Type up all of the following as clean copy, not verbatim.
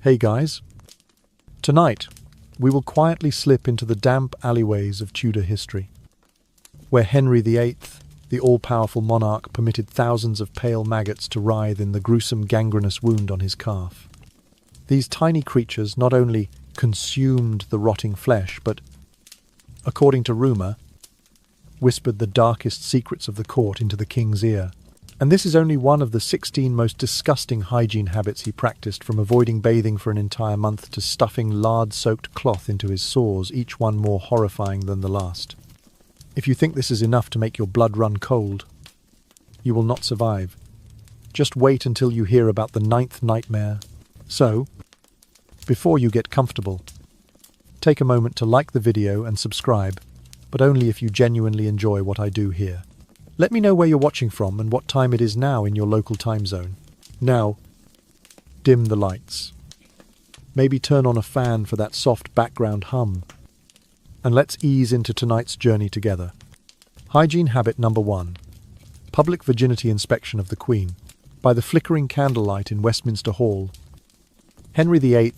Hey guys, tonight we will quietly slip into the damp alleyways of Tudor history, where Henry VIII, the all-powerful monarch, permitted thousands of pale maggots to writhe in the gruesome gangrenous wound on his calf. These tiny creatures not only consumed the rotting flesh, but, according to rumour, whispered the darkest secrets of the court into the king's ear. And this is only one of the 16 most disgusting hygiene habits he practiced, from avoiding bathing for an entire month to stuffing lard-soaked cloth into his sores, each one more horrifying than the last. If you think this is enough to make your blood run cold, you will not survive. Just wait until you hear about the 9th nightmare. So, before you get comfortable, take a moment to like the video and subscribe, but only if you genuinely enjoy what I do here. Let me know where you're watching from and what time it is now in your local time zone. Now, dim the lights. Maybe turn on a fan for that soft background hum. And let's ease into tonight's journey together. Hygiene habit number 1. Public virginity inspection of the Queen. By the flickering candlelight in Westminster Hall, Henry VIII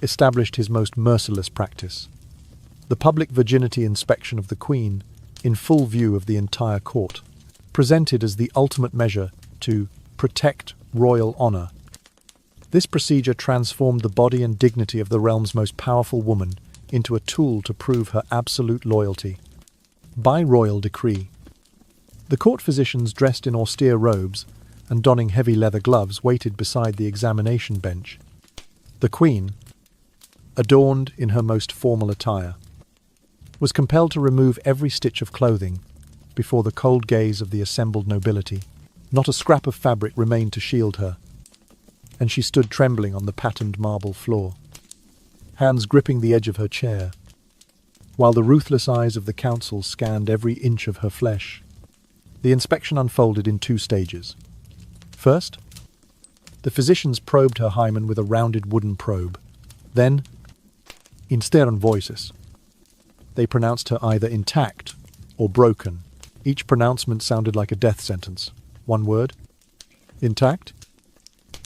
established his most merciless practice. The public virginity inspection of the Queen, in full view of the entire court, presented as the ultimate measure to protect royal honour. This procedure transformed the body and dignity of the realm's most powerful woman into a tool to prove her absolute loyalty. By royal decree, the court physicians, dressed in austere robes and donning heavy leather gloves, waited beside the examination bench. The Queen, adorned in her most formal attire, was compelled to remove every stitch of clothing before the cold gaze of the assembled nobility. Not a scrap of fabric remained to shield her, and she stood trembling on the patterned marble floor, hands gripping the edge of her chair, while the ruthless eyes of the council scanned every inch of her flesh. The inspection unfolded in 2 stages. First, the physicians probed her hymen with a rounded wooden probe. Then, in stern voices, they pronounced her either intact or broken. Each pronouncement sounded like a death sentence. One word, intact,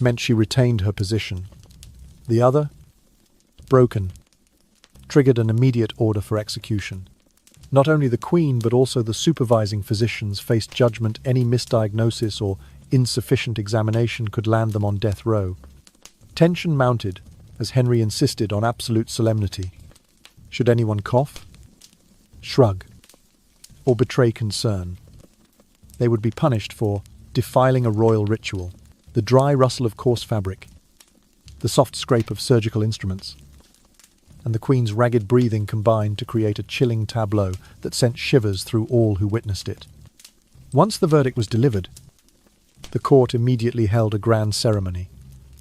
meant she retained her position. The other, broken, triggered an immediate order for execution. Not only the Queen, but also the supervising physicians faced judgment. Any misdiagnosis or insufficient examination could land them on death row. Tension mounted as Henry insisted on absolute solemnity. Should anyone cough, shrug, or betray concern, they would be punished for defiling a royal ritual. The dry rustle of coarse fabric, the soft scrape of surgical instruments, and the Queen's ragged breathing combined to create a chilling tableau that sent shivers through all who witnessed it. Once the verdict was delivered, the court immediately held a grand ceremony.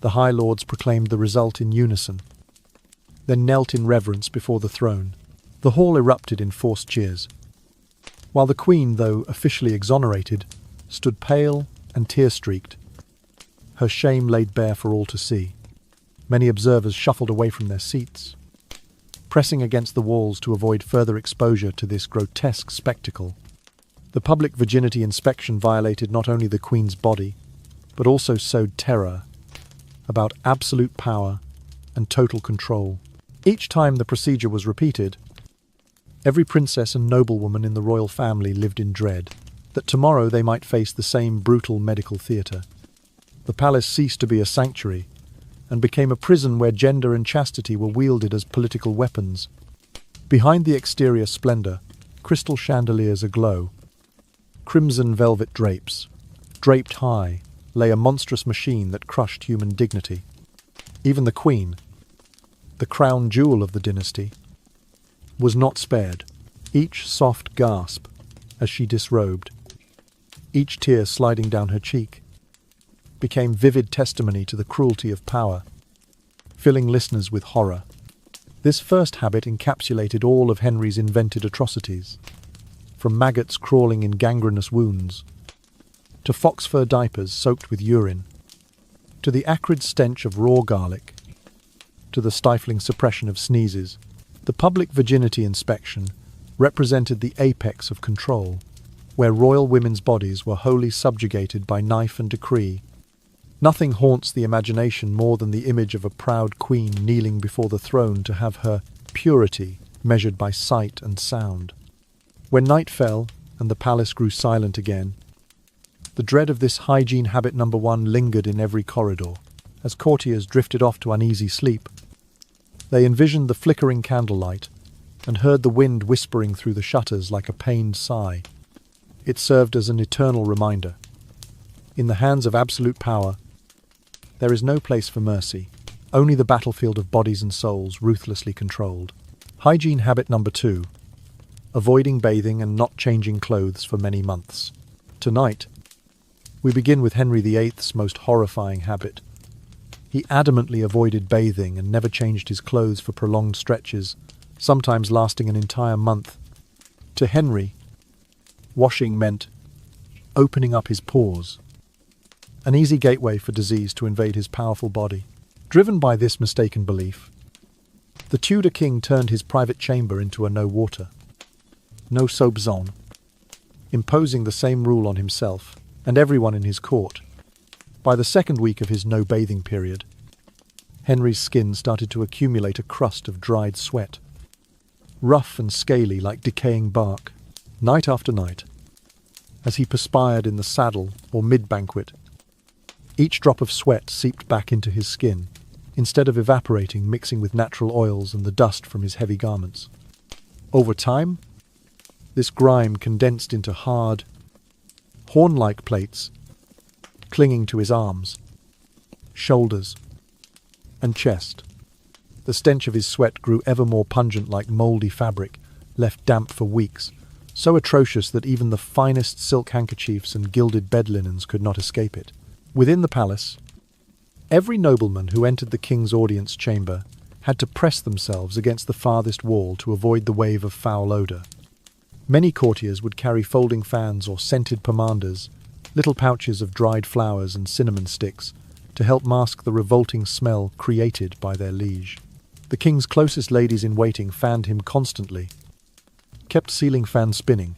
The High Lords proclaimed the result in unison, then knelt in reverence before the throne. The hall erupted in forced cheers, while the Queen, though officially exonerated, stood pale and tear-streaked, her shame laid bare for all to see. Many observers shuffled away from their seats, pressing against the walls to avoid further exposure to this grotesque spectacle. The public virginity inspection violated not only the Queen's body, but also sowed terror about absolute power and total control. Each time the procedure was repeated, every princess and noblewoman in the royal family lived in dread that tomorrow they might face the same brutal medical theatre. The palace ceased to be a sanctuary and became a prison where gender and chastity were wielded as political weapons. Behind the exterior splendour, crystal chandeliers aglow, crimson velvet drapes, draped high, lay a monstrous machine that crushed human dignity. Even the Queen, the crown jewel of the dynasty, was not spared. Each soft gasp as she disrobed, each tear sliding down her cheek, became vivid testimony to the cruelty of power, filling listeners with horror. This first habit encapsulated all of Henry's invented atrocities, from maggots crawling in gangrenous wounds, to fox fur diapers soaked with urine, to the acrid stench of raw garlic, to the stifling suppression of sneezes. The public virginity inspection represented the apex of control, where royal women's bodies were wholly subjugated by knife and decree. Nothing haunts the imagination more than the image of a proud queen kneeling before the throne to have her purity measured by sight and sound. When night fell and the palace grew silent again, the dread of this hygiene habit number 1 lingered in every corridor. As courtiers drifted off to uneasy sleep, they envisioned the flickering candlelight and heard the wind whispering through the shutters like a pained sigh. It served as an eternal reminder. In the hands of absolute power, there is no place for mercy, only the battlefield of bodies and souls ruthlessly controlled. Hygiene habit number 2. Avoiding bathing and not changing clothes for many months. Tonight, we begin with Henry VIII's most horrifying habit. He adamantly avoided bathing and never changed his clothes for prolonged stretches, sometimes lasting an entire month. To Henry, washing meant opening up his pores, an easy gateway for disease to invade his powerful body. Driven by this mistaken belief, the Tudor king turned his private chamber into a no water, no soap zone, imposing the same rule on himself and everyone in his court. By the second week of his no bathing period, Henry's skin started to accumulate a crust of dried sweat, rough and scaly like decaying bark. Night after night, as he perspired in the saddle or mid-banquet, each drop of sweat seeped back into his skin, instead of evaporating, mixing with natural oils and the dust from his heavy garments. Over time, this grime condensed into hard, horn-like plates, clinging to his arms, shoulders, and chest. The stench of his sweat grew ever more pungent like mouldy fabric, left damp for weeks, so atrocious that even the finest silk handkerchiefs and gilded bed linens could not escape it. Within the palace, every nobleman who entered the king's audience chamber had to press themselves against the farthest wall to avoid the wave of foul odour. Many courtiers would carry folding fans or scented pomanders, little pouches of dried flowers and cinnamon sticks, to help mask the revolting smell created by their liege. The king's closest ladies-in-waiting fanned him constantly, kept ceiling fans spinning,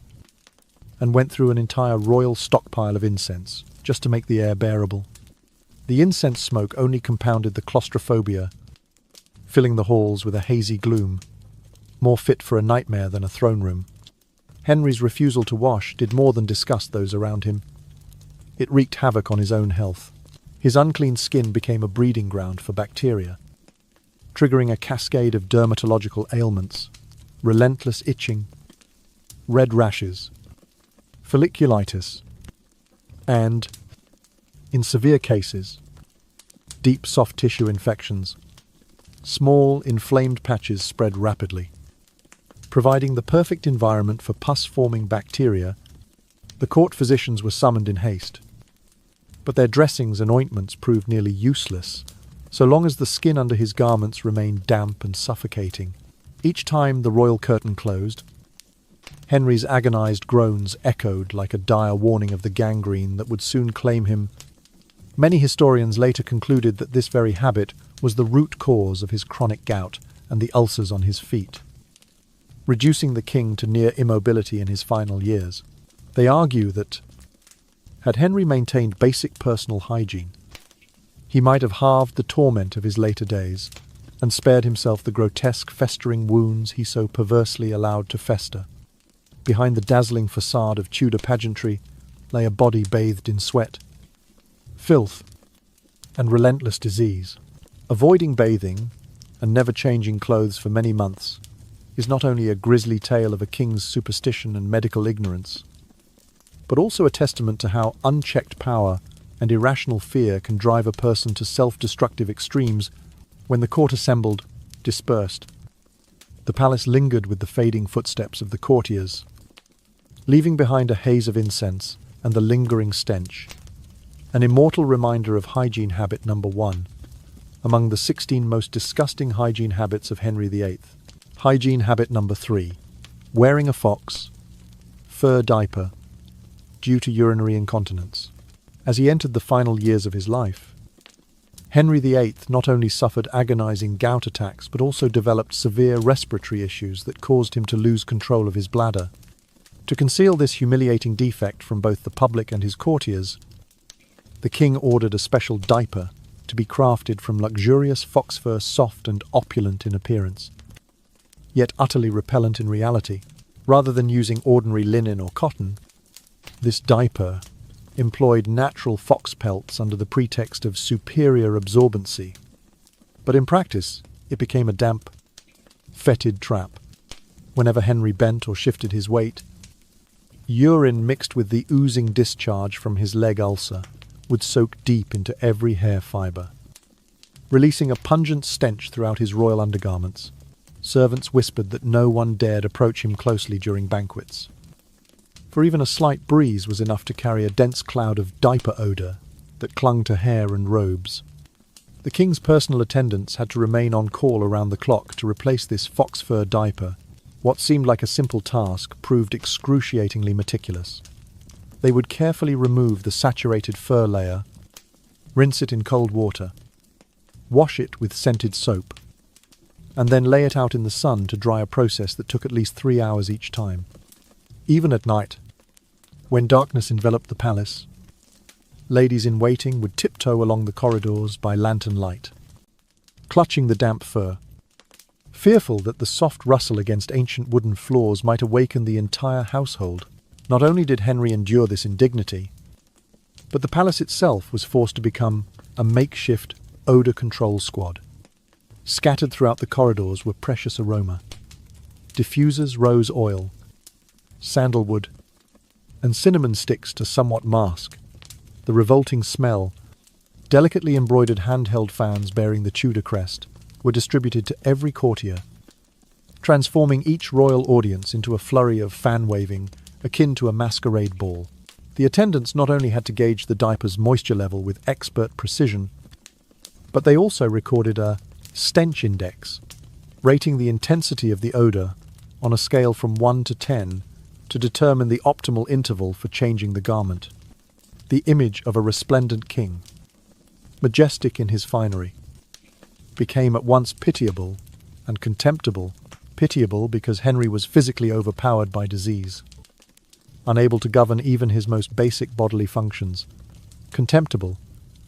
and went through an entire royal stockpile of incense, just to make the air bearable. The incense smoke only compounded the claustrophobia, filling the halls with a hazy gloom, more fit for a nightmare than a throne room. Henry's refusal to wash did more than disgust those around him. It wreaked havoc on his own health. His unclean skin became a breeding ground for bacteria, triggering a cascade of dermatological ailments, relentless itching, red rashes, folliculitis, and, in severe cases, deep soft tissue infections. Small, inflamed patches spread rapidly. Providing the perfect environment for pus-forming bacteria, the court physicians were summoned in haste. But their dressings and ointments proved nearly useless, so long as the skin under his garments remained damp and suffocating. Each time the royal curtain closed, Henry's agonized groans echoed like a dire warning of the gangrene that would soon claim him. Many historians later concluded that this very habit was the root cause of his chronic gout and the ulcers on his feet, reducing the king to near immobility in his final years. They argue that, had Henry maintained basic personal hygiene, he might have halved the torment of his later days and spared himself the grotesque festering wounds he so perversely allowed to fester. Behind the dazzling facade of Tudor pageantry lay a body bathed in sweat, filth, and relentless disease. Avoiding bathing and never changing clothes for many months is not only a grisly tale of a king's superstition and medical ignorance, but also a testament to how unchecked power and irrational fear can drive a person to self-destructive extremes. When the court assembled, dispersed, the palace lingered with the fading footsteps of the courtiers, leaving behind a haze of incense and the lingering stench, an immortal reminder of hygiene habit number 1, among the 16 most disgusting hygiene habits of Henry VIII. Hygiene habit number 3, wearing a fox, fur diaper, due to urinary incontinence. As he entered the final years of his life, Henry VIII not only suffered agonizing gout attacks but also developed severe respiratory issues that caused him to lose control of his bladder. To conceal this humiliating defect from both the public and his courtiers, The king ordered a special diaper to be crafted from luxurious fox fur, soft and opulent in appearance, yet utterly repellent in reality. Rather than using ordinary linen or cotton, this diaper employed natural fox pelts under the pretext of superior absorbency. But in practice, it became a damp, fetid trap. Whenever Henry bent or shifted his weight, urine mixed with the oozing discharge from his leg ulcer would soak deep into every hair fibre, releasing a pungent stench throughout his royal undergarments. Servants whispered that no one dared approach him closely during banquets, for even a slight breeze was enough to carry a dense cloud of diaper odour that clung to hair and robes. The king's personal attendants had to remain on call around the clock to replace this fox fur diaper. What seemed like a simple task proved excruciatingly meticulous. They would carefully remove the saturated fur layer, rinse it in cold water, wash it with scented soap, and then lay it out in the sun to dry, a process that took at least 3 hours each time. Even at night, when darkness enveloped the palace, ladies in waiting would tiptoe along the corridors by lantern light, clutching the damp fur, fearful that the soft rustle against ancient wooden floors might awaken the entire household. Not only did Henry endure this indignity, but the palace itself was forced to become a makeshift odour control squad. Scattered throughout the corridors were precious aroma, diffusers, rose oil, sandalwood, and cinnamon sticks to somewhat mask the revolting smell. Delicately embroidered handheld fans bearing the Tudor crest were distributed to every courtier, transforming each royal audience into a flurry of fan-waving akin to a masquerade ball. The attendants not only had to gauge the diaper's moisture level with expert precision, but they also recorded a stench index, rating the intensity of the odour on a scale from 1 to 10 to determine the optimal interval for changing the garment. The image of a resplendent king, majestic in his finery, became at once pitiable and contemptible. Pitiable because Henry was physically overpowered by disease, unable to govern even his most basic bodily functions. Contemptible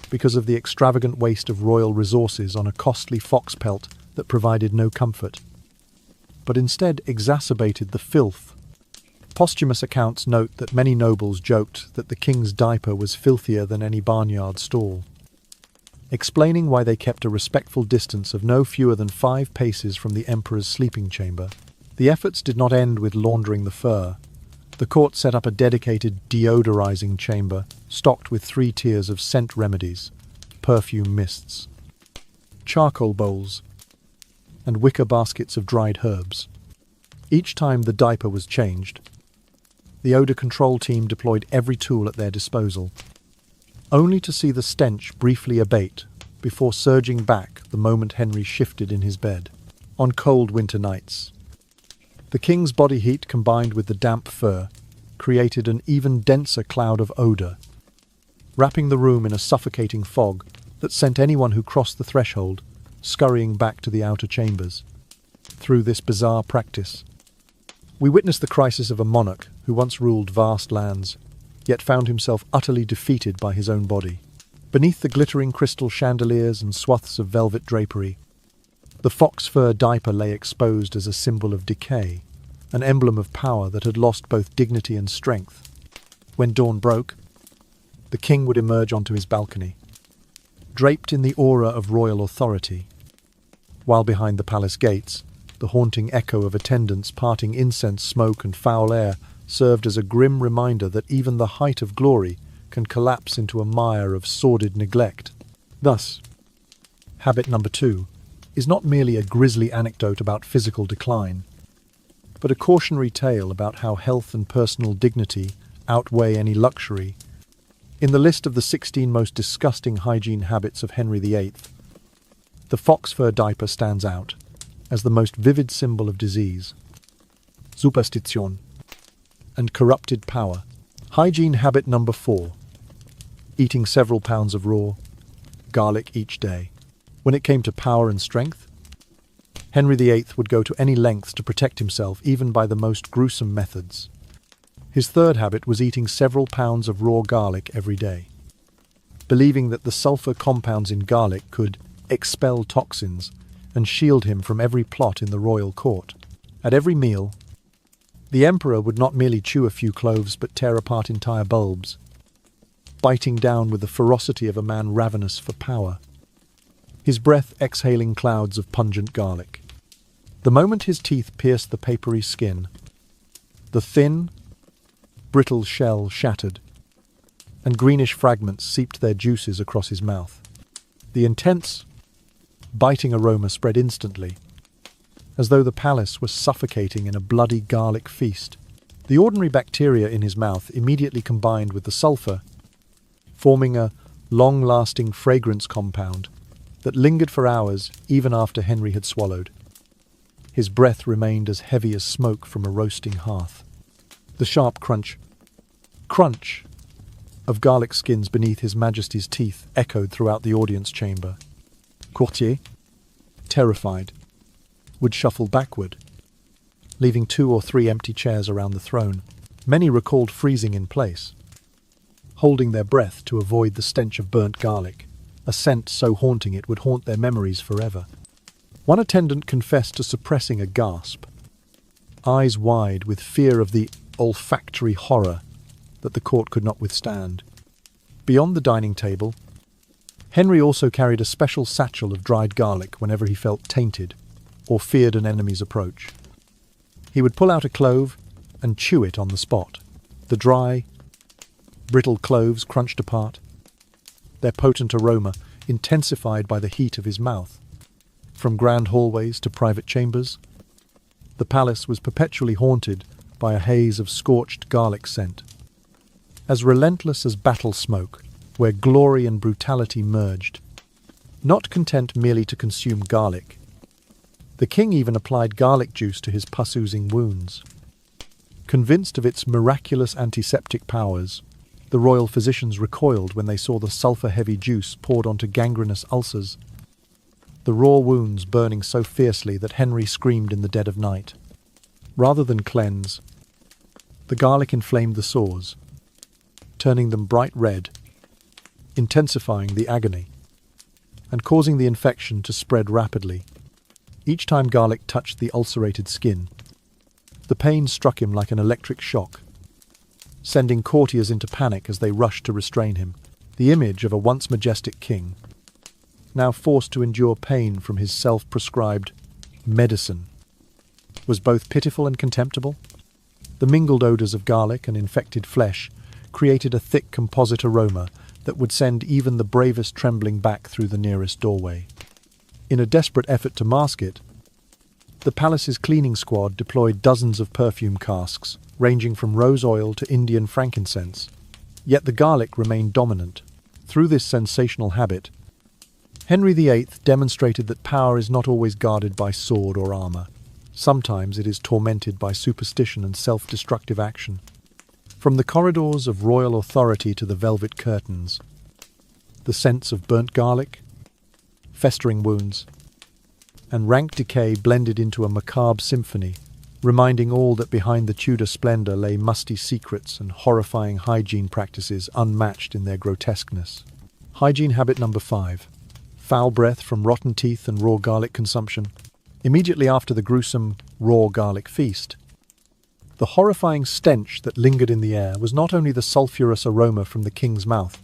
because of the extravagant waste of royal resources on a costly fox pelt that provided no comfort, but instead exacerbated the filth. Posthumous accounts note that many nobles joked that the king's diaper was filthier than any barnyard stall, explaining why they kept a respectful distance of no fewer than 5 paces from the emperor's sleeping chamber. The efforts did not end with laundering the fur. The court set up a dedicated deodorizing chamber, stocked with 3 tiers of scent remedies, perfume mists, charcoal bowls, and wicker baskets of dried herbs. Each time the diaper was changed, the odor control team deployed every tool at their disposal, only to see the stench briefly abate before surging back the moment Henry shifted in his bed. On cold winter nights, the king's body heat combined with the damp fur created an even denser cloud of odour, wrapping the room in a suffocating fog that sent anyone who crossed the threshold scurrying back to the outer chambers. Through this bizarre practice, we witnessed the crisis of a monarch who once ruled vast lands, yet found himself utterly defeated by his own body. Beneath the glittering crystal chandeliers and swaths of velvet drapery, the fox fur diaper lay exposed as a symbol of decay, an emblem of power that had lost both dignity and strength. When dawn broke, the king would emerge onto his balcony, draped in the aura of royal authority, while behind the palace gates, the haunting echo of attendants parting incense smoke and foul air served as a grim reminder that even the height of glory can collapse into a mire of sordid neglect. Thus, habit number 2 is not merely a grisly anecdote about physical decline, but a cautionary tale about how health and personal dignity outweigh any luxury. In the list of the 16 most disgusting hygiene habits of Henry VIII, the fox fur diaper stands out as the most vivid symbol of disease, superstition, and corrupted power. Hygiene habit number 4, eating several pounds of raw garlic each day. When it came to power and strength, Henry VIII would go to any lengths to protect himself, even by the most gruesome methods. His third habit was eating several pounds of raw garlic every day. believing that the sulfur compounds in garlic could expel toxins and shield him from every plot in the royal court. At every meal, the emperor would not merely chew a few cloves but tear apart entire bulbs, biting down with the ferocity of a man ravenous for power, his breath exhaling clouds of pungent garlic. The moment his teeth pierced the papery skin, the thin, brittle shell shattered, and greenish fragments seeped their juices across his mouth. The intense, biting aroma spread instantly, as though the palace was suffocating in a bloody garlic feast. The ordinary bacteria in his mouth immediately combined with the sulfur, forming a long-lasting fragrance compound that lingered for hours even after Henry had swallowed. His breath remained as heavy as smoke from a roasting hearth. The sharp crunch of garlic skins beneath His Majesty's teeth echoed throughout the audience chamber. Courtier, terrified, would shuffle backward, leaving 2 or 3 empty chairs around the throne. Many recalled freezing in place, holding their breath to avoid the stench of burnt garlic, a scent so haunting it would haunt their memories forever. One attendant confessed to suppressing a gasp, eyes wide with fear of the olfactory horror that the court could not withstand. Beyond the dining table, Henry also carried a special satchel of dried garlic whenever he felt tainted or feared an enemy's approach. He would pull out a clove and chew it on the spot. The dry, brittle cloves crunched apart, their potent aroma intensified by the heat of his mouth. From grand hallways to private chambers, the palace was perpetually haunted by a haze of scorched garlic scent, as relentless as battle smoke, where glory and brutality merged. Not content merely to consume garlic, the king even applied garlic juice to his pus-oozing wounds. Convinced of its miraculous antiseptic powers, the royal physicians recoiled when they saw the sulphur-heavy juice poured onto gangrenous ulcers, the raw wounds burning so fiercely that Henry screamed in the dead of night. Rather than cleanse, the garlic inflamed the sores, turning them bright red, intensifying the agony, and causing the infection to spread rapidly. Each time garlic touched the ulcerated skin, the pain struck him like an electric shock, sending courtiers into panic as they rushed to restrain him. The image of a once majestic king, now forced to endure pain from his self-prescribed medicine, was both pitiful and contemptible. The mingled odours of garlic and infected flesh created a thick composite aroma that would send even the bravest trembling back through the nearest doorway. In a desperate effort to mask it, the palace's cleaning squad deployed dozens of perfume casks, ranging from rose oil to Indian frankincense. Yet the garlic remained dominant. Through this sensational habit, Henry VIII demonstrated that power is not always guarded by sword or armour. Sometimes it is tormented by superstition and self-destructive action. From the corridors of royal authority to the velvet curtains, the scents of burnt garlic, festering wounds, and rank decay blended into a macabre symphony, reminding all that behind the Tudor splendour lay musty secrets and horrifying hygiene practices unmatched in their grotesqueness. Hygiene habit number 5. Foul breath from rotten teeth and raw garlic consumption. Immediately after the gruesome raw garlic feast, the horrifying stench that lingered in the air was not only the sulphurous aroma from the king's mouth,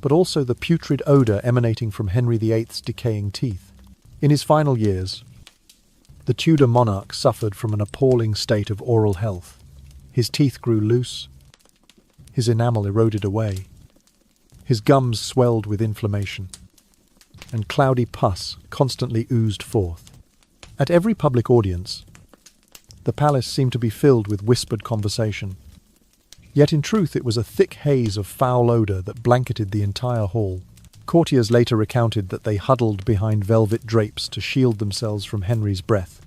but also the putrid odour emanating from Henry VIII's decaying teeth. In his final years, the Tudor monarch suffered from an appalling state of oral health. His teeth grew loose, his enamel eroded away, his gums swelled with inflammation, and cloudy pus constantly oozed forth. At every public audience, the palace seemed to be filled with whispered conversation. Yet in truth it was a thick haze of foul odour that blanketed the entire hall. Courtiers later recounted that they huddled behind velvet drapes to shield themselves from Henry's breath,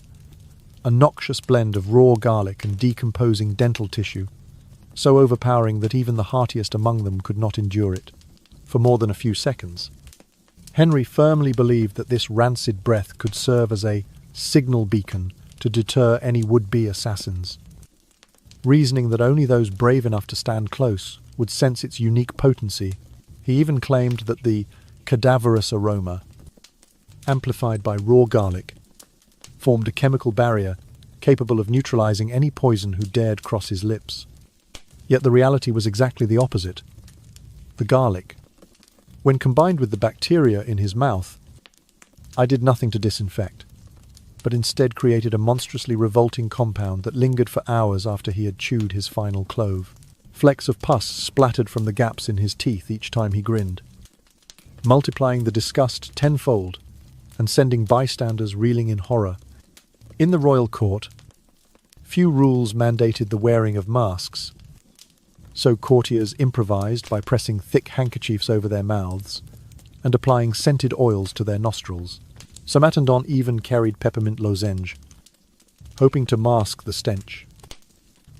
a noxious blend of raw garlic and decomposing dental tissue, so overpowering that even the heartiest among them could not endure it for more than a few seconds. Henry firmly believed that this rancid breath could serve as a signal beacon to deter any would-be assassins. Reasoning that only those brave enough to stand close would sense its unique potency, He even claimed that the cadaverous aroma, amplified by raw garlic, formed a chemical barrier capable of neutralizing any poison who dared cross his lips. Yet the reality was exactly the opposite. The garlic, when combined with the bacteria in his mouth, I did nothing to disinfect, but instead created a monstrously revolting compound that lingered for hours after he had chewed his final clove. Flecks of pus splattered from the gaps in his teeth each time he grinned, multiplying the disgust tenfold and sending bystanders reeling in horror. In the royal court, few rules mandated the wearing of masks, so courtiers improvised by pressing thick handkerchiefs over their mouths and applying scented oils to their nostrils. Some attendants even carried peppermint lozenge, hoping to mask the stench.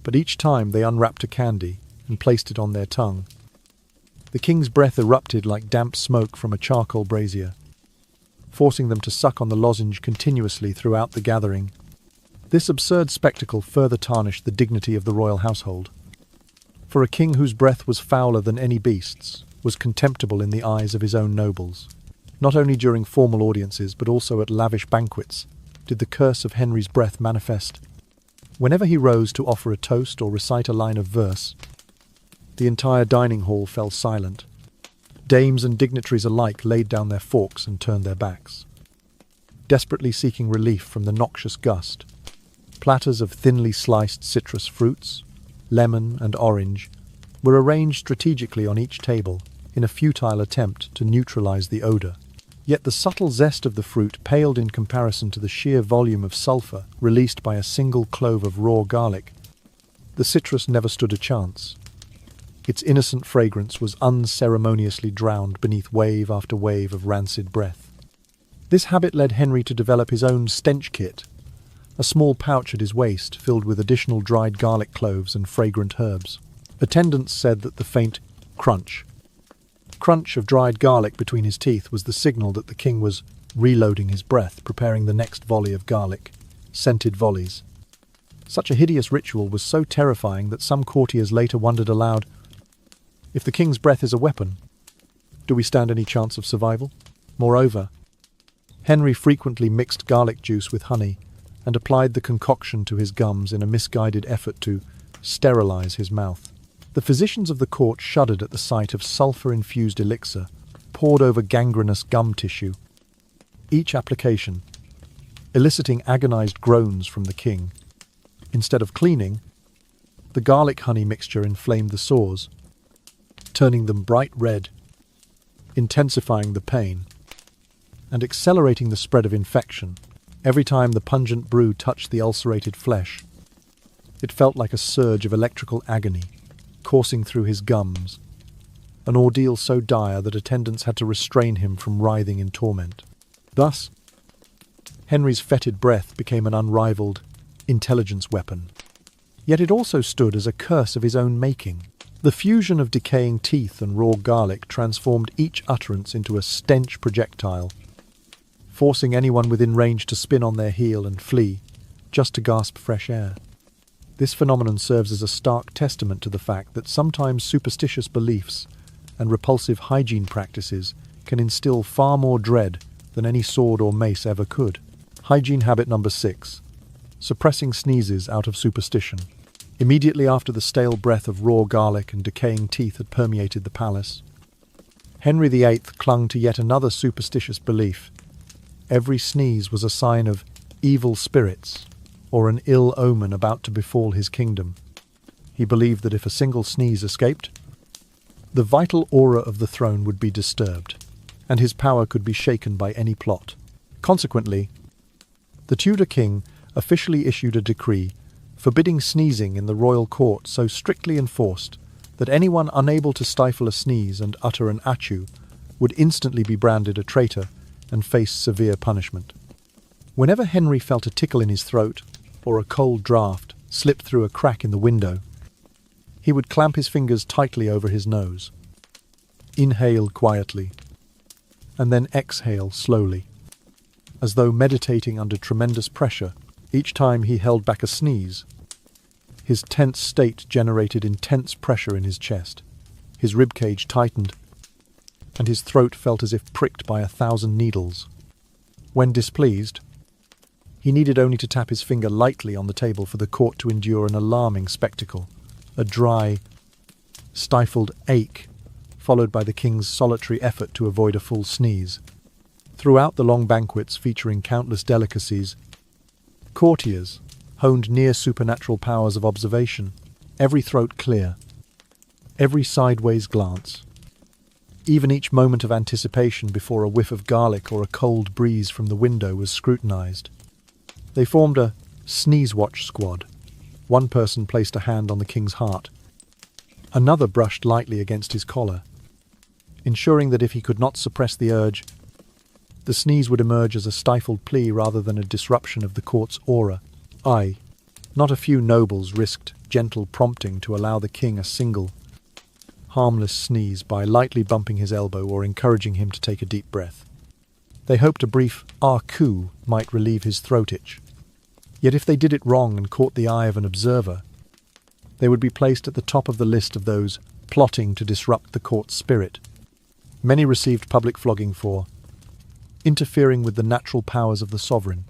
But each time they unwrapped a candy and placed it on their tongue, the king's breath erupted like damp smoke from a charcoal brazier, forcing them to suck on the lozenge continuously throughout the gathering. This absurd spectacle further tarnished the dignity of the royal household. For a king whose breath was fouler than any beast's was contemptible in the eyes of his own nobles. Not only during formal audiences, but also at lavish banquets, did the curse of Henry's breath manifest. Whenever he rose to offer a toast or recite a line of verse, the entire dining hall fell silent. Dames and dignitaries alike laid down their forks and turned their backs, desperately seeking relief from the noxious gust. Platters of thinly sliced citrus fruits, lemon and orange, were arranged strategically on each table in a futile attempt to neutralize the odor. Yet the subtle zest of the fruit paled in comparison to the sheer volume of sulfur released by a single clove of raw garlic. The citrus never stood a chance. Its innocent fragrance was unceremoniously drowned beneath wave after wave of rancid breath. This habit led Henry to develop his own stench kit, a small pouch at his waist filled with additional dried garlic cloves and fragrant herbs. Attendants said that the faint crunch of dried garlic between his teeth was the signal that the king was reloading his breath, preparing the next volley of garlic, scented volleys. Such a hideous ritual was so terrifying that some courtiers later wondered aloud, if the king's breath is a weapon, do we stand any chance of survival? Moreover, Henry frequently mixed garlic juice with honey and applied the concoction to his gums in a misguided effort to sterilize his mouth. The physicians of the court shuddered at the sight of sulfur-infused elixir poured over gangrenous gum tissue, each application eliciting agonized groans from the king. Instead of cleaning, the garlic-honey mixture inflamed the sores, turning them bright red, intensifying the pain, and accelerating the spread of infection. Every time the pungent brew touched the ulcerated flesh, it felt like a surge of electrical agony coursing through his gums, an ordeal so dire that attendants had to restrain him from writhing in torment. Thus, Henry's fetid breath became an unrivaled intelligence weapon. Yet it also stood as a curse of his own making. The fusion of decaying teeth and raw garlic transformed each utterance into a stench projectile, forcing anyone within range to spin on their heel and flee, just to gasp fresh air. This phenomenon serves as a stark testament to the fact that sometimes superstitious beliefs and repulsive hygiene practices can instill far more dread than any sword or mace ever could. Hygiene habit number 6. Suppressing sneezes out of superstition. Immediately after the stale breath of raw garlic and decaying teeth had permeated the palace, Henry VIII clung to yet another superstitious belief. Every sneeze was a sign of evil spirits or an ill omen about to befall his kingdom. He believed that if a single sneeze escaped, the vital aura of the throne would be disturbed, and his power could be shaken by any plot. Consequently, the Tudor king officially issued a decree forbidding sneezing in the royal court, so strictly enforced that anyone unable to stifle a sneeze and utter an achoo would instantly be branded a traitor and face severe punishment. Whenever Henry felt a tickle in his throat or a cold draught slip through a crack in the window, he would clamp his fingers tightly over his nose, inhale quietly, and then exhale slowly, as though meditating under tremendous pressure. Each time he held back a sneeze, his tense state generated intense pressure in his chest. His ribcage tightened, and his throat felt as if pricked by 1,000 needles. When displeased, he needed only to tap his finger lightly on the table for the court to endure an alarming spectacle, a dry, stifled ache, followed by the king's solitary effort to avoid a full sneeze. Throughout the long banquets featuring countless delicacies, courtiers honed near supernatural powers of observation, every throat clear, every sideways glance, even each moment of anticipation before a whiff of garlic or a cold breeze from the window was scrutinized. They formed a sneeze-watch squad. One person placed a hand on the king's heart. Another brushed lightly against his collar, ensuring that if he could not suppress the urge, the sneeze would emerge as a stifled plea rather than a disruption of the court's aura. Not a few nobles risked gentle prompting to allow the king a single, harmless sneeze by lightly bumping his elbow or encouraging him to take a deep breath. They hoped a brief coup might relieve his throat itch. Yet if they did it wrong and caught the eye of an observer, they would be placed at the top of the list of those plotting to disrupt the court's spirit. Many received public flogging for interfering with the natural powers of the sovereign.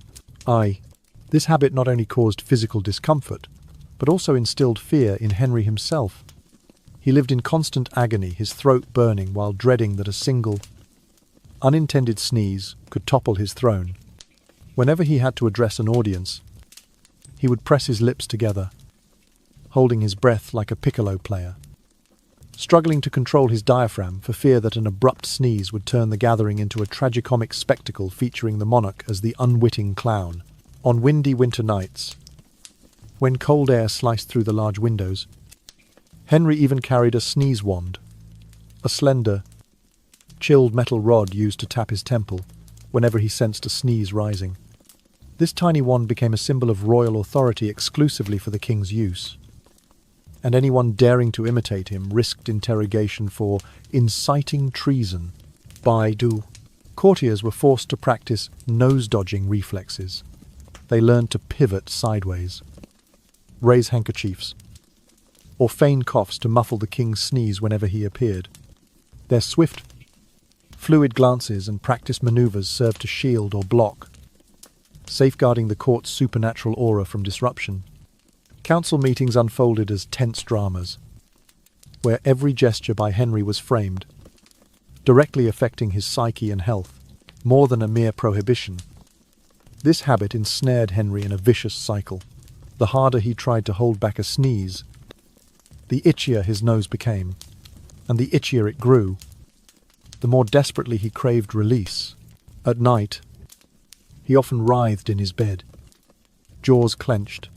This habit not only caused physical discomfort, but also instilled fear in Henry himself. He lived in constant agony, his throat burning while dreading that a single, unintended sneeze could topple his throne. Whenever he had to address an audience, he would press his lips together, holding his breath like a piccolo player, struggling to control his diaphragm for fear that an abrupt sneeze would turn the gathering into a tragicomic spectacle featuring the monarch as the unwitting clown. On windy winter nights, when cold air sliced through the large windows, Henry even carried a sneeze wand, a slender, chilled metal rod used to tap his temple whenever he sensed a sneeze rising. This tiny wand became a symbol of royal authority exclusively for the king's use, and anyone daring to imitate him risked interrogation for inciting treason. Courtiers were forced to practice nose-dodging reflexes. They learned to pivot sideways, raise handkerchiefs, or feign coughs to muffle the king's sneeze whenever he appeared. Their swift, fluid glances and practiced maneuvers served to shield or block, safeguarding the court's supernatural aura from disruption. Council meetings unfolded as tense dramas, where every gesture by Henry was framed, directly affecting his psyche and health, more than a mere prohibition. This habit ensnared Henry in a vicious cycle. The harder he tried to hold back a sneeze, the itchier his nose became, and the itchier it grew, the more desperately he craved release. At night, he often writhed in his bed, jaws clenched,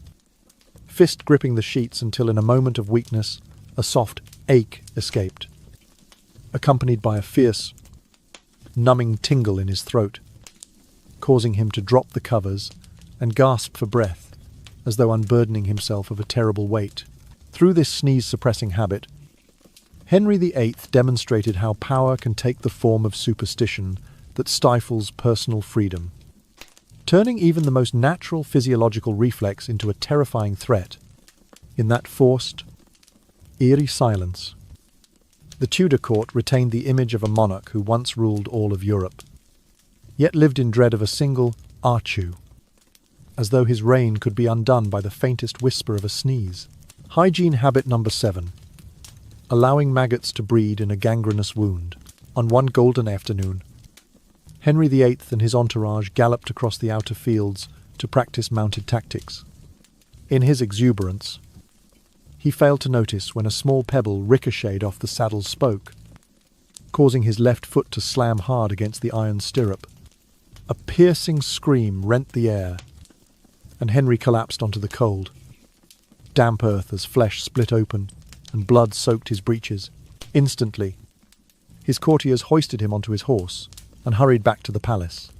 fist gripping the sheets until in a moment of weakness, a soft ache escaped, accompanied by a fierce, numbing tingle in his throat, causing him to drop the covers and gasp for breath, as though unburdening himself of a terrible weight. Through this sneeze-suppressing habit, Henry VIII demonstrated how power can take the form of superstition that stifles personal freedom, turning even the most natural physiological reflex into a terrifying threat. In that forced, eerie silence, the Tudor court retained the image of a monarch who once ruled all of Europe, yet lived in dread of a single "Achoo," as though his reign could be undone by the faintest whisper of a sneeze. Hygiene habit number 7. Allowing maggots to breed in a gangrenous wound. On one golden afternoon, Henry VIII and his entourage galloped across the outer fields to practice mounted tactics. In his exuberance, he failed to notice when a small pebble ricocheted off the saddle's spoke, causing his left foot to slam hard against the iron stirrup. A piercing scream rent the air, and Henry collapsed onto the cold, damp earth as flesh split open and blood soaked his breeches. Instantly, his courtiers hoisted him onto his horse and hurried back to the palace,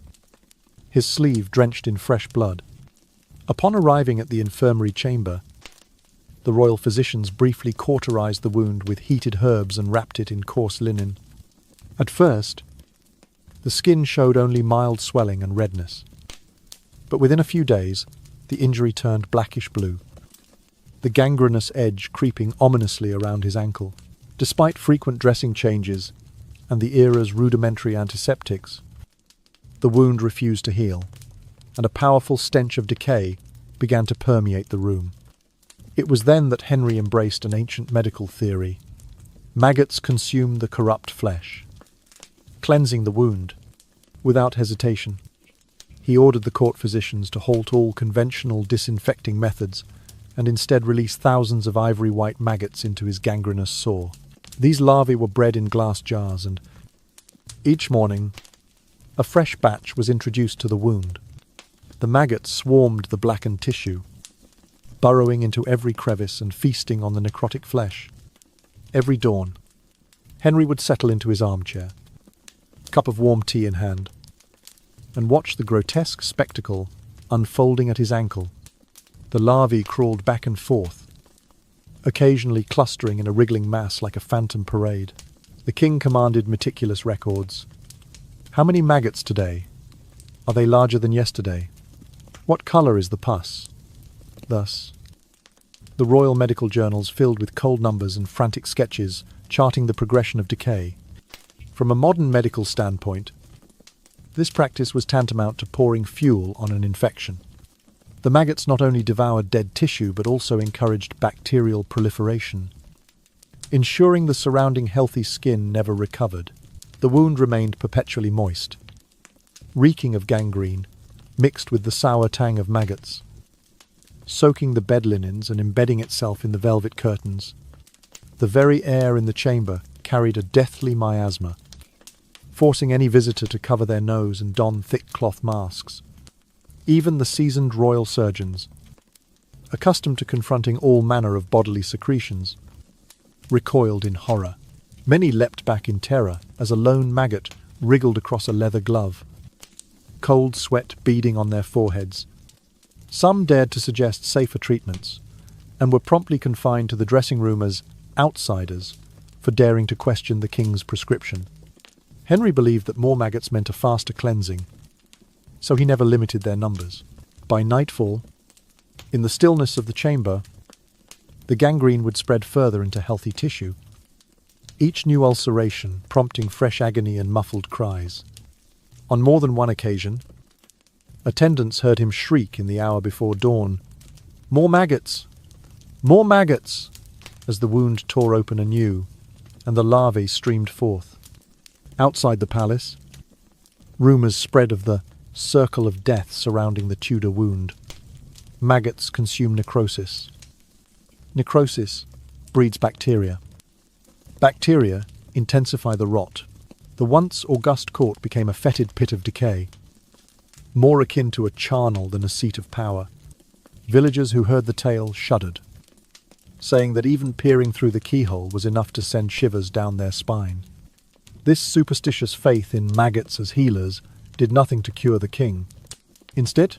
his sleeve drenched in fresh blood. Upon arriving at the infirmary chamber, the royal physicians briefly cauterized the wound with heated herbs and wrapped it in coarse linen. At first, the skin showed only mild swelling and redness, but within a few days, the injury turned blackish blue, the gangrenous edge creeping ominously around his ankle. Despite frequent dressing changes and the era's rudimentary antiseptics, the wound refused to heal, and a powerful stench of decay began to permeate the room. It was then that Henry embraced an ancient medical theory. Maggots consume the corrupt flesh. Cleansing the wound, without hesitation, he ordered the court physicians to halt all conventional disinfecting methods and instead release thousands of ivory-white maggots into his gangrenous sore. These larvae were bred in glass jars, and each morning a fresh batch was introduced to the wound. The maggots swarmed the blackened tissue, burrowing into every crevice and feasting on the necrotic flesh. Every dawn, Henry would settle into his armchair, cup of warm tea in hand, and watch the grotesque spectacle unfolding at his ankle. The larvae crawled back and forth, occasionally clustering in a wriggling mass like a phantom parade. The king commanded meticulous records. How many maggots today? Are they larger than yesterday? What colour is the pus? Thus, the royal medical journals filled with cold numbers and frantic sketches charting the progression of decay. From a modern medical standpoint, this practice was tantamount to pouring fuel on an infection. The maggots not only devoured dead tissue but also encouraged bacterial proliferation, ensuring the surrounding healthy skin never recovered. The wound remained perpetually moist, reeking of gangrene, mixed with the sour tang of maggots, soaking the bed linens and embedding itself in the velvet curtains. The very air in the chamber carried a deathly miasma, forcing any visitor to cover their nose and don thick cloth masks. Even the seasoned royal surgeons, accustomed to confronting all manner of bodily secretions, recoiled in horror. Many leapt back in terror as a lone maggot wriggled across a leather glove, cold sweat beading on their foreheads. Some dared to suggest safer treatments, and were promptly confined to the dressing room as outsiders for daring to question the king's prescription. Henry believed that more maggots meant a faster cleansing, so he never limited their numbers. By nightfall, in the stillness of the chamber, the gangrene would spread further into healthy tissue, each new ulceration prompting fresh agony and muffled cries. On more than one occasion, attendants heard him shriek in the hour before dawn, "More maggots! More maggots!" as the wound tore open anew, and the larvae streamed forth. Outside the palace, rumours spread of the circle of death surrounding the Tudor wound. Maggots consume necrosis. Necrosis breeds bacteria. Bacteria intensify the rot. The once august court became a fetid pit of decay, more akin to a charnel than a seat of power. Villagers who heard the tale shuddered, saying that even peering through the keyhole was enough to send shivers down their spine. This superstitious faith in maggots as healers did nothing to cure the king. Instead,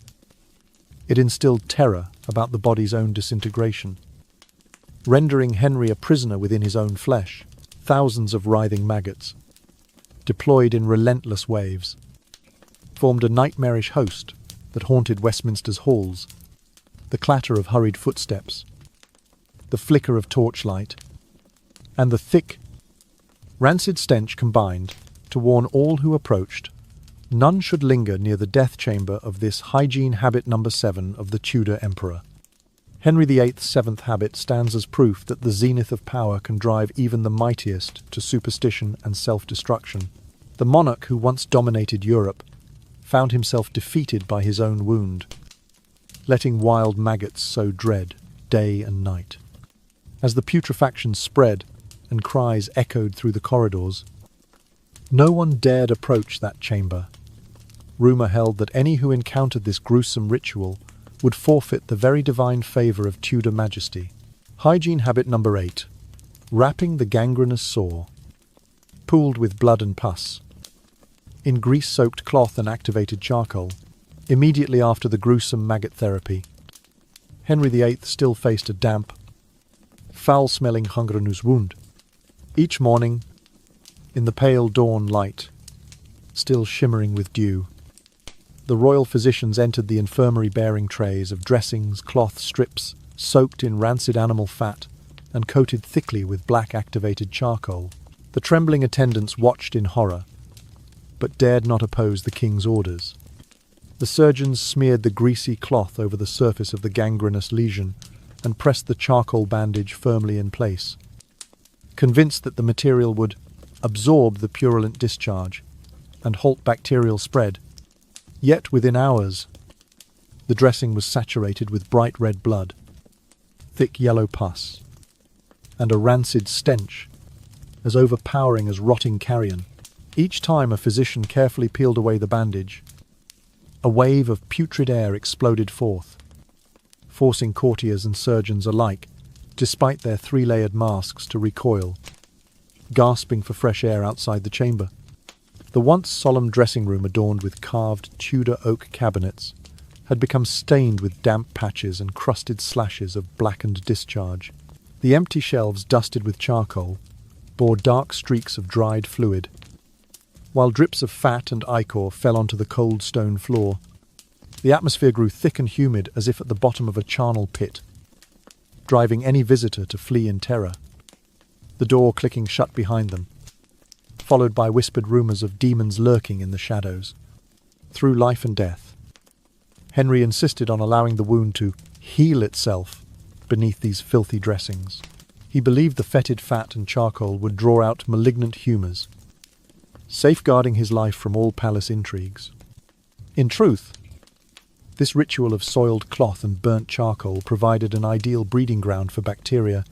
it instilled terror about the body's own disintegration. Rendering Henry a prisoner within his own flesh, thousands of writhing maggots, deployed in relentless waves, formed a nightmarish host that haunted Westminster's halls. The clatter of hurried footsteps, the flicker of torchlight, and the thick, rancid stench combined to warn all who approached none should linger near the death chamber of this hygiene habit number 7 of the Tudor emperor. Henry VIII's 7th habit stands as proof that the zenith of power can drive even the mightiest to superstition and self-destruction. The monarch who once dominated Europe found himself defeated by his own wound, letting wild maggots sow dread day and night. As the putrefaction spread and cries echoed through the corridors, no one dared approach that chamber. Rumour held that any who encountered this gruesome ritual would forfeit the very divine favour of Tudor majesty. Hygiene habit number 8. Wrapping the gangrenous sore, pooled with blood and pus, in grease-soaked cloth and activated charcoal. Immediately after the gruesome maggot therapy, Henry VIII still faced a damp, foul-smelling gangrenous wound. Each morning, in the pale dawn light, still shimmering with dew, the royal physicians entered the infirmary bearing trays of dressings, cloth strips, soaked in rancid animal fat and coated thickly with black activated charcoal. The trembling attendants watched in horror, but dared not oppose the king's orders. The surgeons smeared the greasy cloth over the surface of the gangrenous lesion and pressed the charcoal bandage firmly in place, convinced that the material would absorb the purulent discharge and halt bacterial spread. Yet within hours, the dressing was saturated with bright red blood, thick yellow pus, and a rancid stench as overpowering as rotting carrion. Each time a physician carefully peeled away the bandage, a wave of putrid air exploded forth, forcing courtiers and surgeons alike, despite their three-layered masks, to recoil, gasping for fresh air outside the chamber. The once solemn dressing room, adorned with carved Tudor oak cabinets, had become stained with damp patches and crusted slashes of blackened discharge. The empty shelves, dusted with charcoal, bore dark streaks of dried fluid, while drips of fat and ichor fell onto the cold stone floor. The atmosphere grew thick and humid, as if at the bottom of a charnel pit, driving any visitor to flee in terror. The door clicking shut behind them, followed by whispered rumours of demons lurking in the shadows. Through life and death, Henry insisted on allowing the wound to heal itself beneath these filthy dressings. He believed the fetid fat and charcoal would draw out malignant humours, safeguarding his life from all palace intrigues. In truth, this ritual of soiled cloth and burnt charcoal provided an ideal breeding ground for bacteria.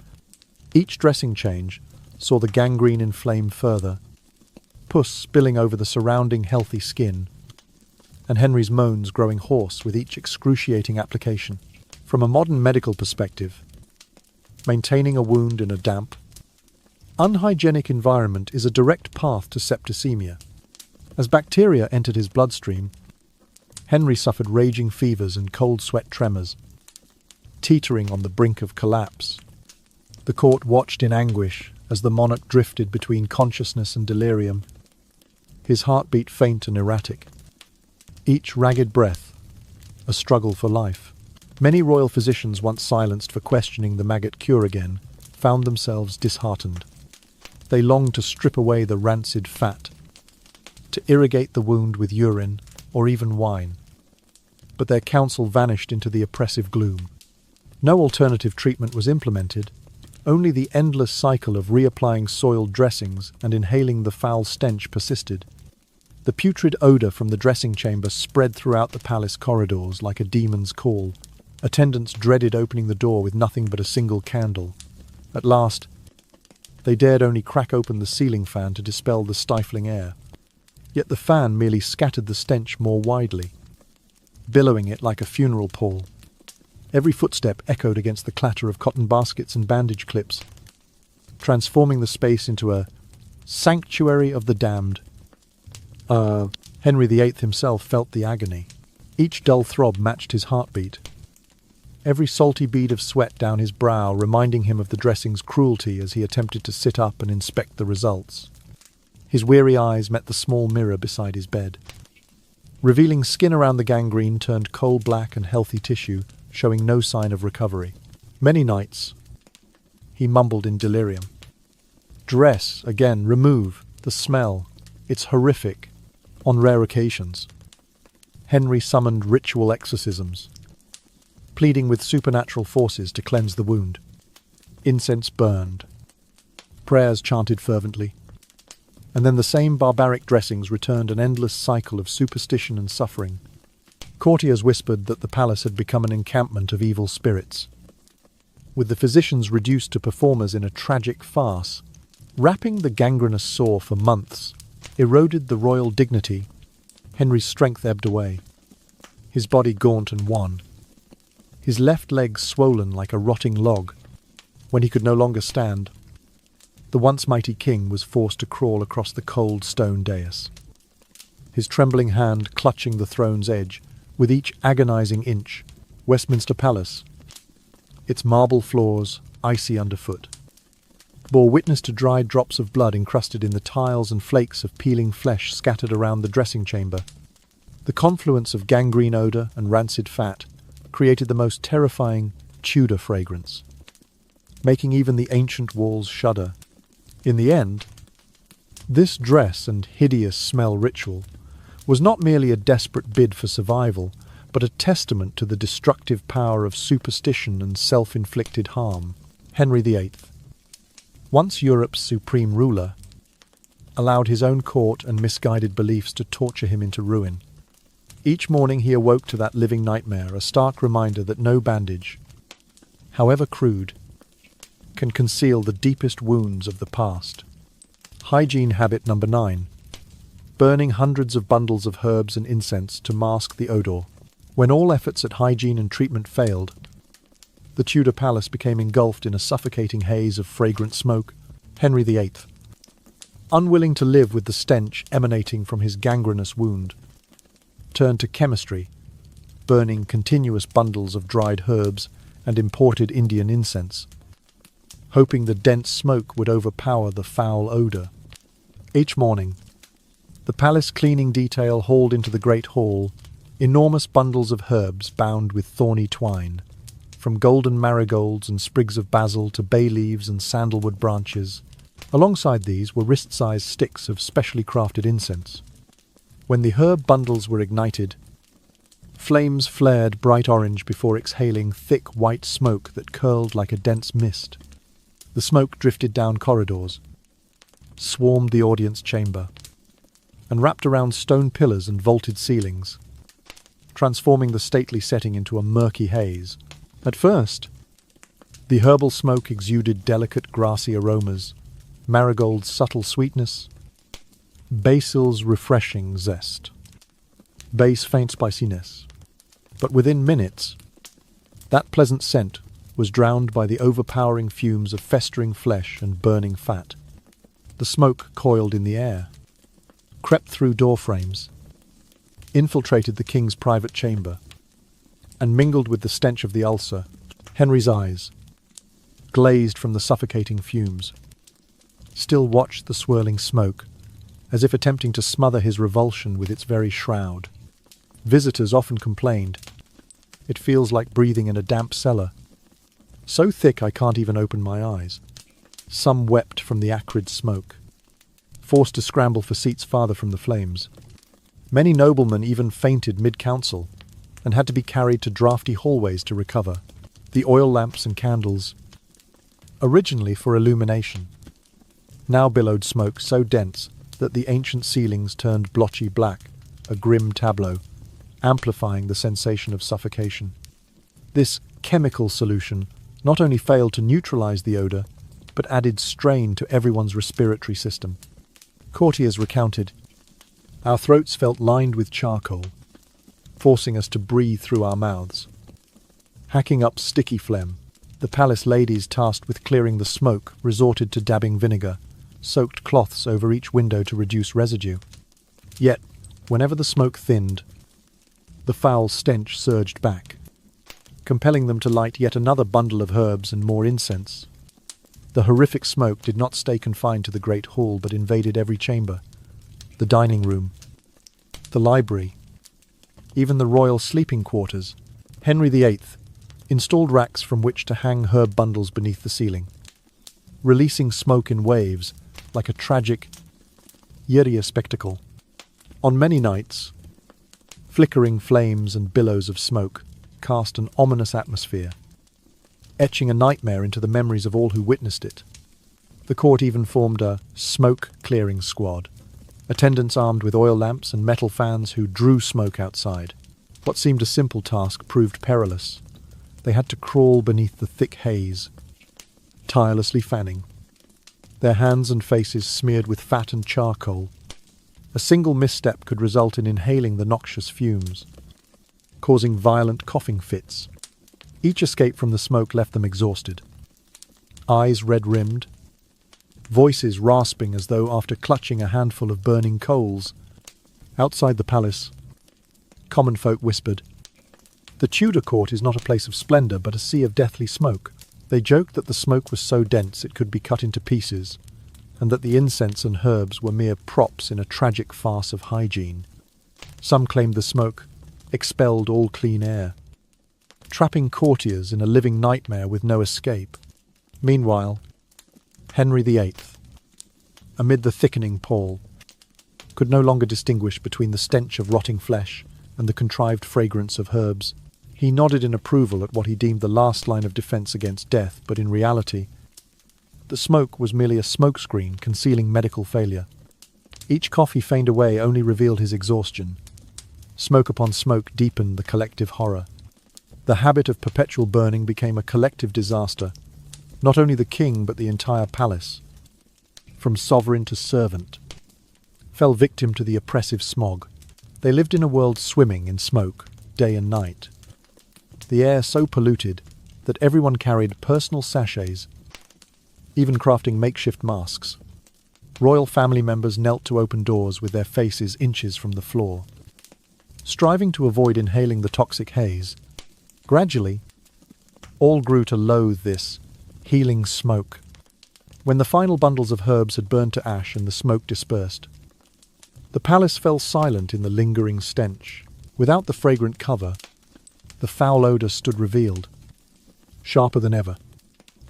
Each dressing change saw the gangrene inflame further, pus spilling over the surrounding healthy skin, and Henry's moans growing hoarse with each excruciating application. From a modern medical perspective, maintaining a wound in a damp, unhygienic environment is a direct path to septicemia. As bacteria entered his bloodstream, Henry suffered raging fevers and cold sweat tremors, teetering on the brink of collapse. The court watched in anguish as the monarch drifted between consciousness and delirium, his heartbeat faint and erratic, each ragged breath a struggle for life. Many royal physicians, once silenced for questioning the maggot cure again, found themselves disheartened. They longed to strip away the rancid fat, to irrigate the wound with urine or even wine. But their counsel vanished into the oppressive gloom. No alternative treatment was implemented, only the endless cycle of reapplying soiled dressings and inhaling the foul stench persisted. The putrid odour from the dressing chamber spread throughout the palace corridors like a demon's call. Attendants dreaded opening the door with nothing but a single candle. At last, they dared only crack open the ceiling fan to dispel the stifling air. Yet the fan merely scattered the stench more widely, billowing it like a funeral pall. Every footstep echoed against the clatter of cotton baskets and bandage clips, transforming the space into a sanctuary of the damned. Henry VIII himself felt the agony. Each dull throb matched his heartbeat, every salty bead of sweat down his brow reminding him of the dressing's cruelty as he attempted to sit up and inspect the results. His weary eyes met the small mirror beside his bed, revealing skin around the gangrene turned coal-black and healthy tissue, showing no sign of recovery. Many nights, he mumbled in delirium. Dress, again, remove, the smell, it's horrific. On rare occasions, Henry summoned ritual exorcisms, pleading with supernatural forces to cleanse the wound. Incense burned, prayers chanted fervently, and then the same barbaric dressings returned, an endless cycle of superstition and suffering. Courtiers whispered that the palace had become an encampment of evil spirits, with the physicians reduced to performers in a tragic farce. Wrapping the gangrenous sore for months eroded the royal dignity. Henry's strength ebbed away, his body gaunt and wan, his left leg swollen like a rotting log. When he could no longer stand, the once mighty king was forced to crawl across the cold stone dais, his trembling hand clutching the throne's edge. With each agonizing inch, Westminster Palace, its marble floors icy underfoot, bore witness to dried drops of blood encrusted in the tiles and flakes of peeling flesh scattered around the dressing chamber. The confluence of gangrene odour and rancid fat created the most terrifying Tudor fragrance, making even the ancient walls shudder. In the end, This dress and hideous smell ritual was not merely a desperate bid for survival, but a testament to the destructive power of superstition and self-inflicted harm. Henry VIII, once Europe's supreme ruler, allowed his own court and misguided beliefs to torture him into ruin. Each morning he awoke to that living nightmare, a stark reminder that no bandage, however crude, can conceal the deepest wounds of the past. Hygiene habit number 9. Burning hundreds of bundles of herbs and incense to mask the odor. When all efforts at hygiene and treatment failed, the Tudor palace became engulfed in a suffocating haze of fragrant smoke. Henry VIII, unwilling to live with the stench emanating from his gangrenous wound, turned to chemistry, burning continuous bundles of dried herbs and imported Indian incense, hoping the dense smoke would overpower the foul odor. Each morning, the palace cleaning detail hauled into the great hall enormous bundles of herbs bound with thorny twine, from golden marigolds and sprigs of basil to bay leaves and sandalwood branches. Alongside these were wrist-sized sticks of specially crafted incense. When the herb bundles were ignited, flames flared bright orange before exhaling thick white smoke that curled like a dense mist. The smoke drifted down corridors, swarmed the audience chamber, and wrapped around stone pillars and vaulted ceilings, transforming the stately setting into a murky haze. At first, the herbal smoke exuded delicate grassy aromas, marigold's subtle sweetness, basil's refreshing zest, bay's faint spiciness. But within minutes, that pleasant scent was drowned by the overpowering fumes of festering flesh and burning fat. The smoke coiled in the air, crept through door frames, infiltrated the king's private chamber, and mingled with the stench of the ulcer. Henry's eyes, glazed from the suffocating fumes, still watched the swirling smoke, as if attempting to smother his revulsion with its very shroud. Visitors often complained, "It feels like breathing in a damp cellar. So thick I can't even open my eyes." Some wept from the acrid smoke, forced to scramble for seats farther from the flames. Many noblemen even fainted mid-council and had to be carried to draughty hallways to recover. The oil lamps and candles, originally for illumination, now billowed smoke so dense that the ancient ceilings turned blotchy black, a grim tableau, amplifying the sensation of suffocation. This chemical solution not only failed to neutralize the odor, but added strain to everyone's respiratory system. Courtiers recounted, "Our throats felt lined with charcoal, forcing us to breathe through our mouths, hacking up sticky phlegm." The palace ladies tasked with clearing the smoke resorted to dabbing vinegar, soaked cloths over each window to reduce residue. Yet, whenever the smoke thinned, the foul stench surged back, compelling them to light yet another bundle of herbs and more incense. The horrific smoke did not stay confined to the great hall, but invaded every chamber, the dining room, the library, even the royal sleeping quarters. Henry VIII installed racks from which to hang herb bundles beneath the ceiling, releasing smoke in waves like a tragic, eerie spectacle. On many nights, flickering flames and billows of smoke cast an ominous atmosphere, etching a nightmare into the memories of all who witnessed it. The court even formed a smoke-clearing squad, attendants armed with oil lamps and metal fans who drew smoke outside. What seemed a simple task proved perilous. They had to crawl beneath the thick haze, tirelessly fanning, their hands and faces smeared with fat and charcoal. A single misstep could result in inhaling the noxious fumes, causing violent coughing fits. Each escape from the smoke left them exhausted, eyes red-rimmed, voices rasping as though after clutching a handful of burning coals. Outside the palace, common folk whispered, "The Tudor court is not a place of splendour, but a sea of deathly smoke." They joked that the smoke was so dense it could be cut into pieces, and that the incense and herbs were mere props in a tragic farce of hygiene. Some claimed the smoke expelled all clean air, trapping courtiers in a living nightmare with no escape. Meanwhile, Henry VIII, amid the thickening pall, could no longer distinguish between the stench of rotting flesh and the contrived fragrance of herbs. He nodded in approval at what he deemed the last line of defense against death, but in reality, the smoke was merely a smokescreen concealing medical failure. Each cough he feigned away only revealed his exhaustion. Smoke upon smoke deepened the collective horror. The habit of perpetual burning became a collective disaster. Not only the king, but the entire palace, from sovereign to servant, fell victim to the oppressive smog. They lived in a world swimming in smoke, day and night. The air so polluted that everyone carried personal sachets, even crafting makeshift masks. Royal family members knelt to open doors with their faces inches from the floor, striving to avoid inhaling the toxic haze. Gradually, all grew to loathe this healing smoke. When the final bundles of herbs had burned to ash and the smoke dispersed, the palace fell silent in the lingering stench. Without the fragrant cover, the foul odour stood revealed, sharper than ever.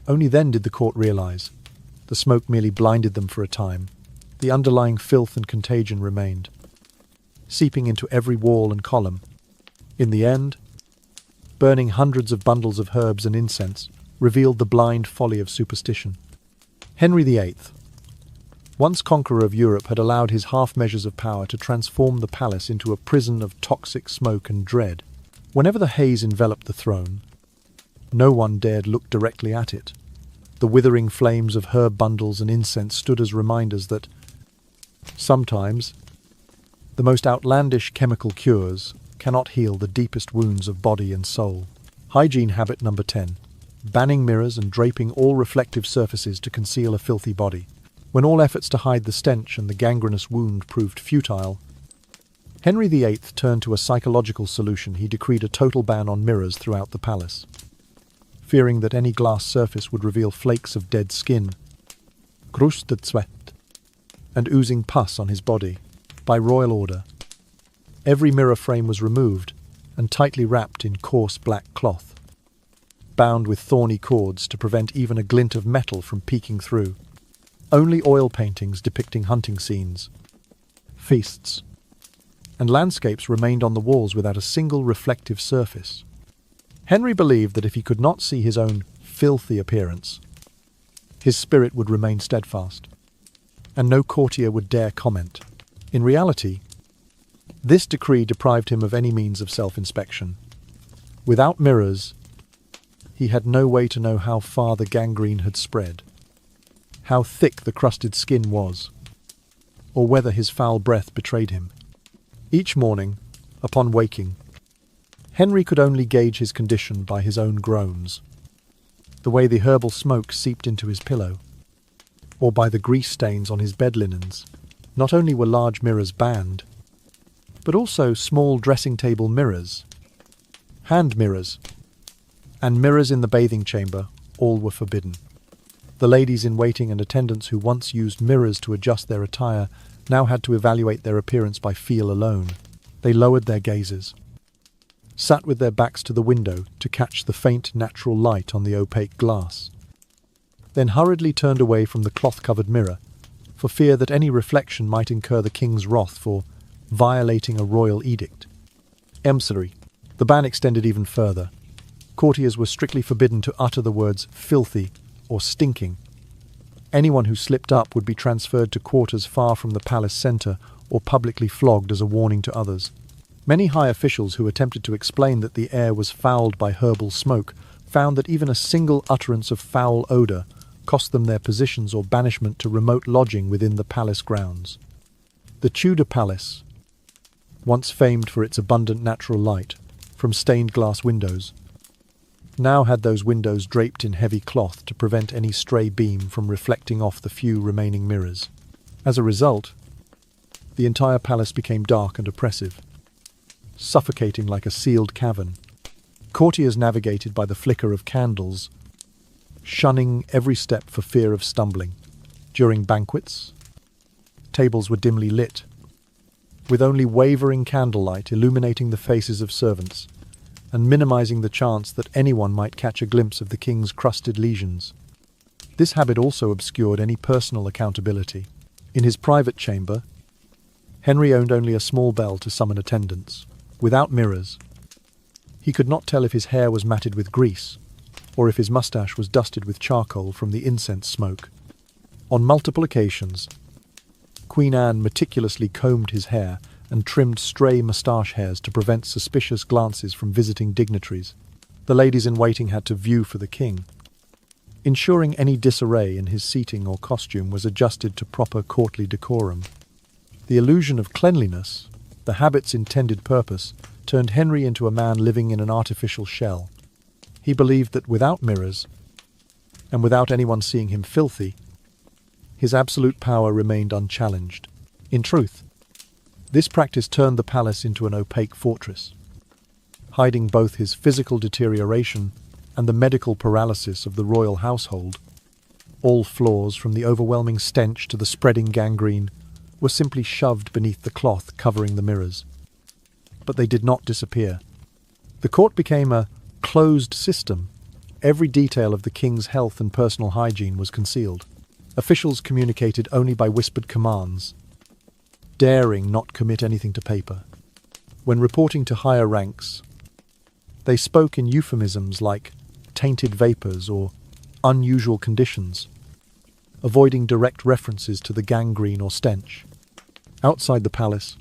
Only then did the court realize. The smoke merely blinded them for a time. The underlying filth and contagion remained, seeping into every wall and column. In the end, burning hundreds of bundles of herbs and incense revealed the blind folly of superstition. Henry VIII, once conqueror of Europe, had allowed his half measures of power to transform the palace into a prison of toxic smoke and dread. Whenever the haze enveloped the throne, no one dared look directly at it. The withering flames of herb bundles and incense stood as reminders that, sometimes, the most outlandish chemical cures cannot heal the deepest wounds of body and soul. Hygiene habit number 10. Banning mirrors and draping all reflective surfaces to conceal a filthy body. When all efforts to hide the stench and the gangrenous wound proved futile, Henry VIII turned to a psychological solution. He decreed a total ban on mirrors throughout the palace, fearing that any glass surface would reveal flakes of dead skin, crusted sweat, and oozing pus on his body. By royal order, every mirror frame was removed and tightly wrapped in coarse black cloth, bound with thorny cords to prevent even a glint of metal from peeking through. Only oil paintings depicting hunting scenes, feasts, and landscapes remained on the walls without a single reflective surface. Henry believed that if he could not see his own filthy appearance, his spirit would remain steadfast, and no courtier would dare comment. In reality, this decree deprived him of any means of self-inspection. Without mirrors, he had no way to know how far the gangrene had spread, how thick the crusted skin was, or whether his foul breath betrayed him. Each morning, upon waking, Henry could only gauge his condition by his own groans, the way the herbal smoke seeped into his pillow, or by the grease stains on his bed linens. Not only were large mirrors banned, but also small dressing table mirrors, hand mirrors, and mirrors in the bathing chamber, all were forbidden. The ladies in waiting and attendants who once used mirrors to adjust their attire now had to evaluate their appearance by feel alone. They lowered their gazes, sat with their backs to the window to catch the faint natural light on the opaque glass, then hurriedly turned away from the cloth-covered mirror for fear that any reflection might incur the king's wrath for violating a royal edict. Emissary. The ban extended even further. Courtiers were strictly forbidden to utter the words filthy or stinking. Anyone who slipped up would be transferred to quarters far from the palace centre or publicly flogged as a warning to others. Many high officials who attempted to explain that the air was fouled by herbal smoke found that even a single utterance of foul odour cost them their positions or banishment to remote lodging within the palace grounds. The Tudor palace, once famed for its abundant natural light from stained glass windows, now had those windows draped in heavy cloth to prevent any stray beam from reflecting off the few remaining mirrors. As a result, the entire palace became dark and oppressive, suffocating like a sealed cavern. Courtiers navigated by the flicker of candles, shunning every step for fear of stumbling. During banquets, tables were dimly lit, with only wavering candlelight illuminating the faces of servants and minimizing the chance that anyone might catch a glimpse of the king's crusted lesions. This habit also obscured any personal accountability. In his private chamber, Henry owned only a small bell to summon attendants, without mirrors. He could not tell if his hair was matted with grease, or if his mustache was dusted with charcoal from the incense smoke. On multiple occasions, Queen Anne meticulously combed his hair and trimmed stray moustache hairs to prevent suspicious glances from visiting dignitaries. The ladies-in-waiting had to view for the king, ensuring any disarray in his seating or costume was adjusted to proper courtly decorum. The illusion of cleanliness, the habit's intended purpose, turned Henry into a man living in an artificial shell. He believed that without mirrors, and without anyone seeing him filthy, his absolute power remained unchallenged. In truth, this practice turned the palace into an opaque fortress, hiding both his physical deterioration and the medical paralysis of the royal household. All flaws, from the overwhelming stench to the spreading gangrene, were simply shoved beneath the cloth covering the mirrors. But they did not disappear. The court became a closed system. Every detail of the king's health and personal hygiene was concealed. Officials communicated only by whispered commands, daring not commit anything to paper. When reporting to higher ranks, they spoke in euphemisms like tainted vapours or unusual conditions, avoiding direct references to the gangrene or stench. Outside the palace,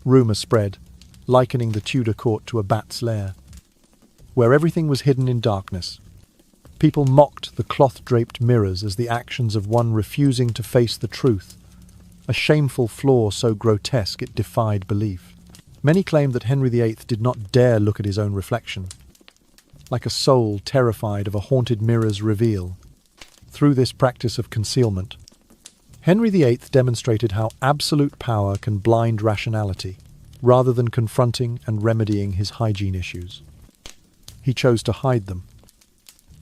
rumour spread, likening the Tudor court to a bat's lair, where everything was hidden in darkness. People mocked the cloth-draped mirrors as the actions of one refusing to face the truth, a shameful flaw so grotesque it defied belief. Many claimed that Henry VIII did not dare look at his own reflection, like a soul terrified of a haunted mirror's reveal. Through this practice of concealment, Henry VIII demonstrated how absolute power can blind rationality, rather than confronting and remedying his hygiene issues. He chose to hide them,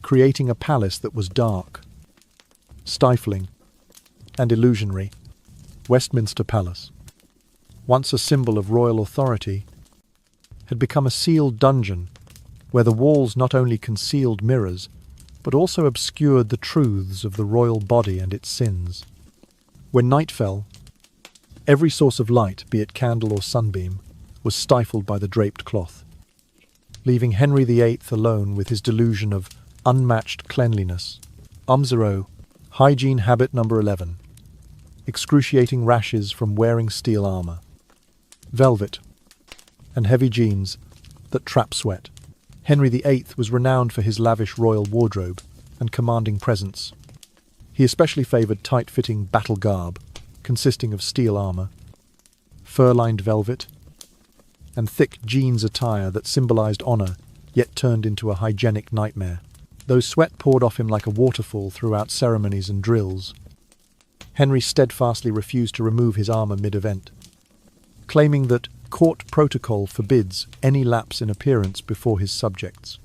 creating a palace that was dark, stifling, and illusionary. Westminster Palace, once a symbol of royal authority, had become a sealed dungeon where the walls not only concealed mirrors, but also obscured the truths of the royal body and its sins. When night fell, every source of light, be it candle or sunbeam, was stifled by the draped cloth, leaving Henry VIII alone with his delusion of unmatched cleanliness. Hygiene habit number 11. Excruciating rashes from wearing steel armour, velvet, and heavy jeans that trap sweat. Henry VIII was renowned for his lavish royal wardrobe and commanding presence. He especially favoured tight-fitting battle garb, consisting of steel armour, fur-lined velvet, and thick jeans attire that symbolised honour, yet turned into a hygienic nightmare. Though sweat poured off him like a waterfall throughout ceremonies and drills, Henry steadfastly refused to remove his armour mid-event, claiming that court protocol forbids any lapse in appearance before his subjects.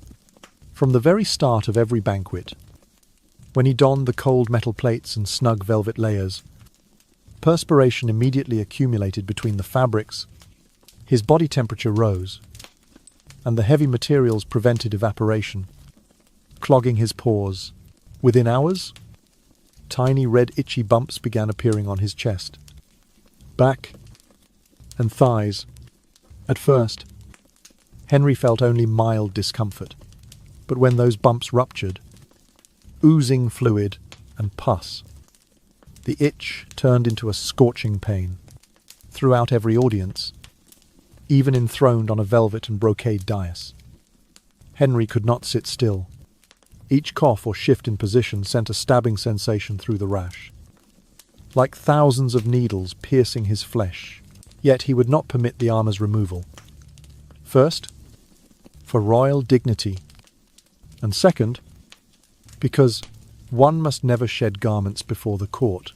From the very start of every banquet, when he donned the cold metal plates and snug velvet layers, perspiration immediately accumulated between the fabrics, his body temperature rose, and the heavy materials prevented evaporation, clogging his pores. Within hours, tiny red itchy bumps began appearing on his chest, back, and thighs. At first, Henry felt only mild discomfort, but when those bumps ruptured, oozing fluid and pus, the itch turned into a scorching pain. Throughout every audience, even enthroned on a velvet and brocade dais, Henry could not sit still. Each cough or shift in position sent a stabbing sensation through the rash, like thousands of needles piercing his flesh. Yet he would not permit the armour's removal. First, for royal dignity, and second, because one must never shed garments before the court.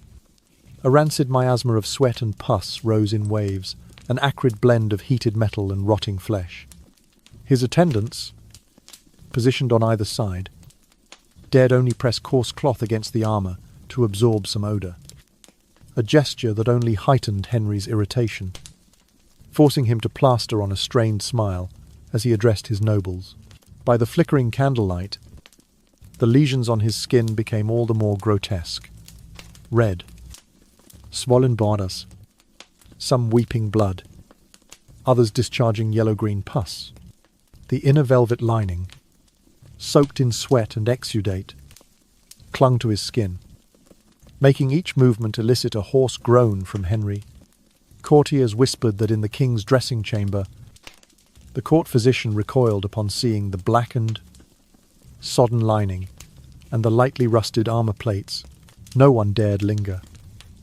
A rancid miasma of sweat and pus rose in waves, an acrid blend of heated metal and rotting flesh. His attendants, positioned on either side, dared only press coarse cloth against the armour to absorb some odour, a gesture that only heightened Henry's irritation, forcing him to plaster on a strained smile as he addressed his nobles. By the flickering candlelight, the lesions on his skin became all the more grotesque. Red, swollen borders, some weeping blood, others discharging yellow-green pus. The inner velvet lining, soaked in sweat and exudate, clung to his skin, making each movement elicit a hoarse groan from Henry. Courtiers whispered that in the king's dressing chamber, the court physician recoiled upon seeing the blackened, sodden lining and the lightly rusted armor plates. No one dared linger.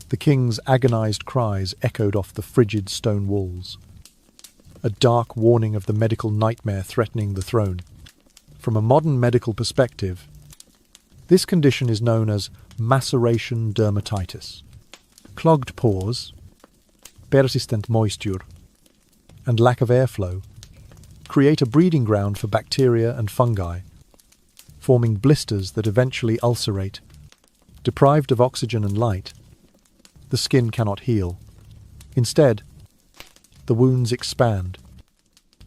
The king's agonized cries echoed off the frigid stone walls, a dark warning of the medical nightmare threatening the throne. From a modern medical perspective, this condition is known as maceration dermatitis. Clogged pores, persistent moisture, and lack of airflow create a breeding ground for bacteria and fungi, forming blisters that eventually ulcerate. Deprived of oxygen and light, the skin cannot heal. Instead, the wounds expand,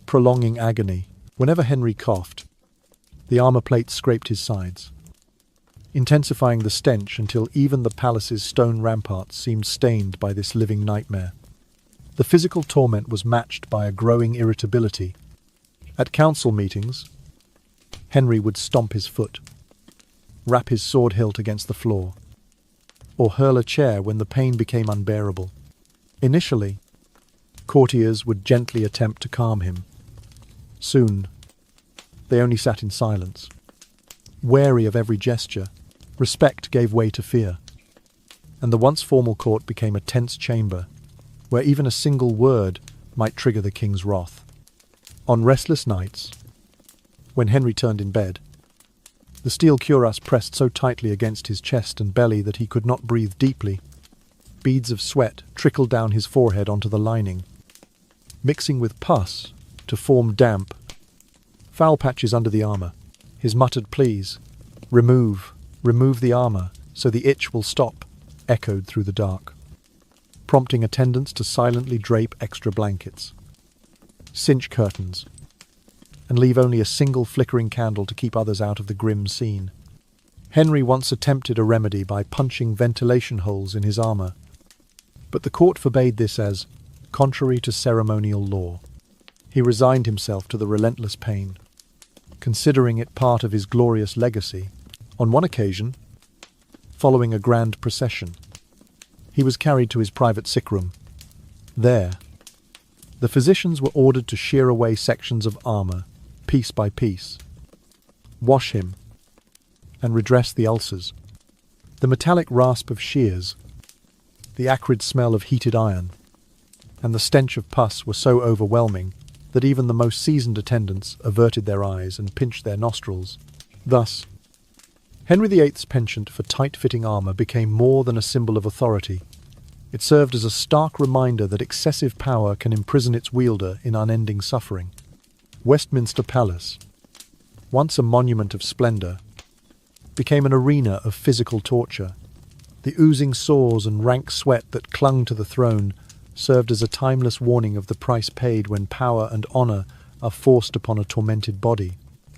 prolonging agony. Whenever Henry coughed, the armor plates scraped his sides, intensifying the stench until even the palace's stone ramparts seemed stained by this living nightmare. The physical torment was matched by a growing irritability. At council meetings, Henry would stomp his foot, rap his sword hilt against the floor, or hurl a chair when the pain became unbearable. Initially, courtiers would gently attempt to calm him. Soon, they only sat in silence. Wary of every gesture, respect gave way to fear, and the once formal court became a tense chamber where even a single word might trigger the king's wrath. On restless nights, when Henry turned in bed, the steel cuirass pressed so tightly against his chest and belly that he could not breathe deeply. Beads of sweat trickled down his forehead onto the lining, mixing with pus to form damp, foul patches under the armor. His muttered pleas, remove the armor so the itch will stop, echoed through the dark, prompting attendants to silently drape extra blankets, cinch curtains, and leave only a single flickering candle to keep others out of the grim scene. Henry once attempted a remedy by punching ventilation holes in his armor, but the court forbade this as contrary to ceremonial law. He resigned himself to the relentless pain, considering it part of his glorious legacy. On one occasion, following a grand procession, he was carried to his private sick room. There, the physicians were ordered to shear away sections of armor, piece by piece, wash him, and redress the ulcers. The metallic rasp of shears, the acrid smell of heated iron, and the stench of pus were so overwhelming that even the most seasoned attendants averted their eyes and pinched their nostrils. Thus, Henry VIII's penchant for tight-fitting armor became more than a symbol of authority. It served as a stark reminder that excessive power can imprison its wielder in unending suffering. Westminster Palace, once a monument of splendor, became an arena of physical torture. The oozing sores and rank sweat that clung to the throne served as a timeless warning of the price paid when power and honor are forced upon a tormented body.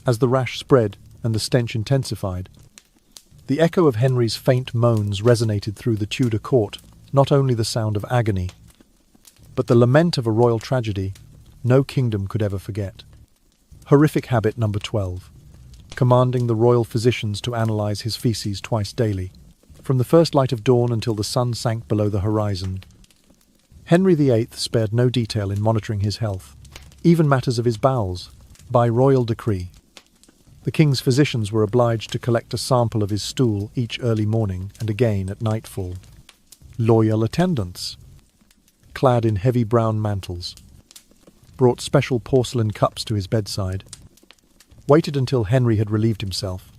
As the rash spread and the stench intensified, the echo of Henry's faint moans resonated through the Tudor court, not only the sound of agony, but the lament of a royal tragedy no kingdom could ever forget. Horrific habit number 12. Commanding the royal physicians to analyze his feces twice daily. From the first light of dawn until the sun sank below the horizon, Henry VIII spared no detail in monitoring his health, even matters of his bowels. By royal decree, the king's physicians were obliged to collect a sample of his stool each early morning and again at nightfall. Loyal attendants, clad in heavy brown mantles, brought special porcelain cups to his bedside, waited until Henry had relieved himself,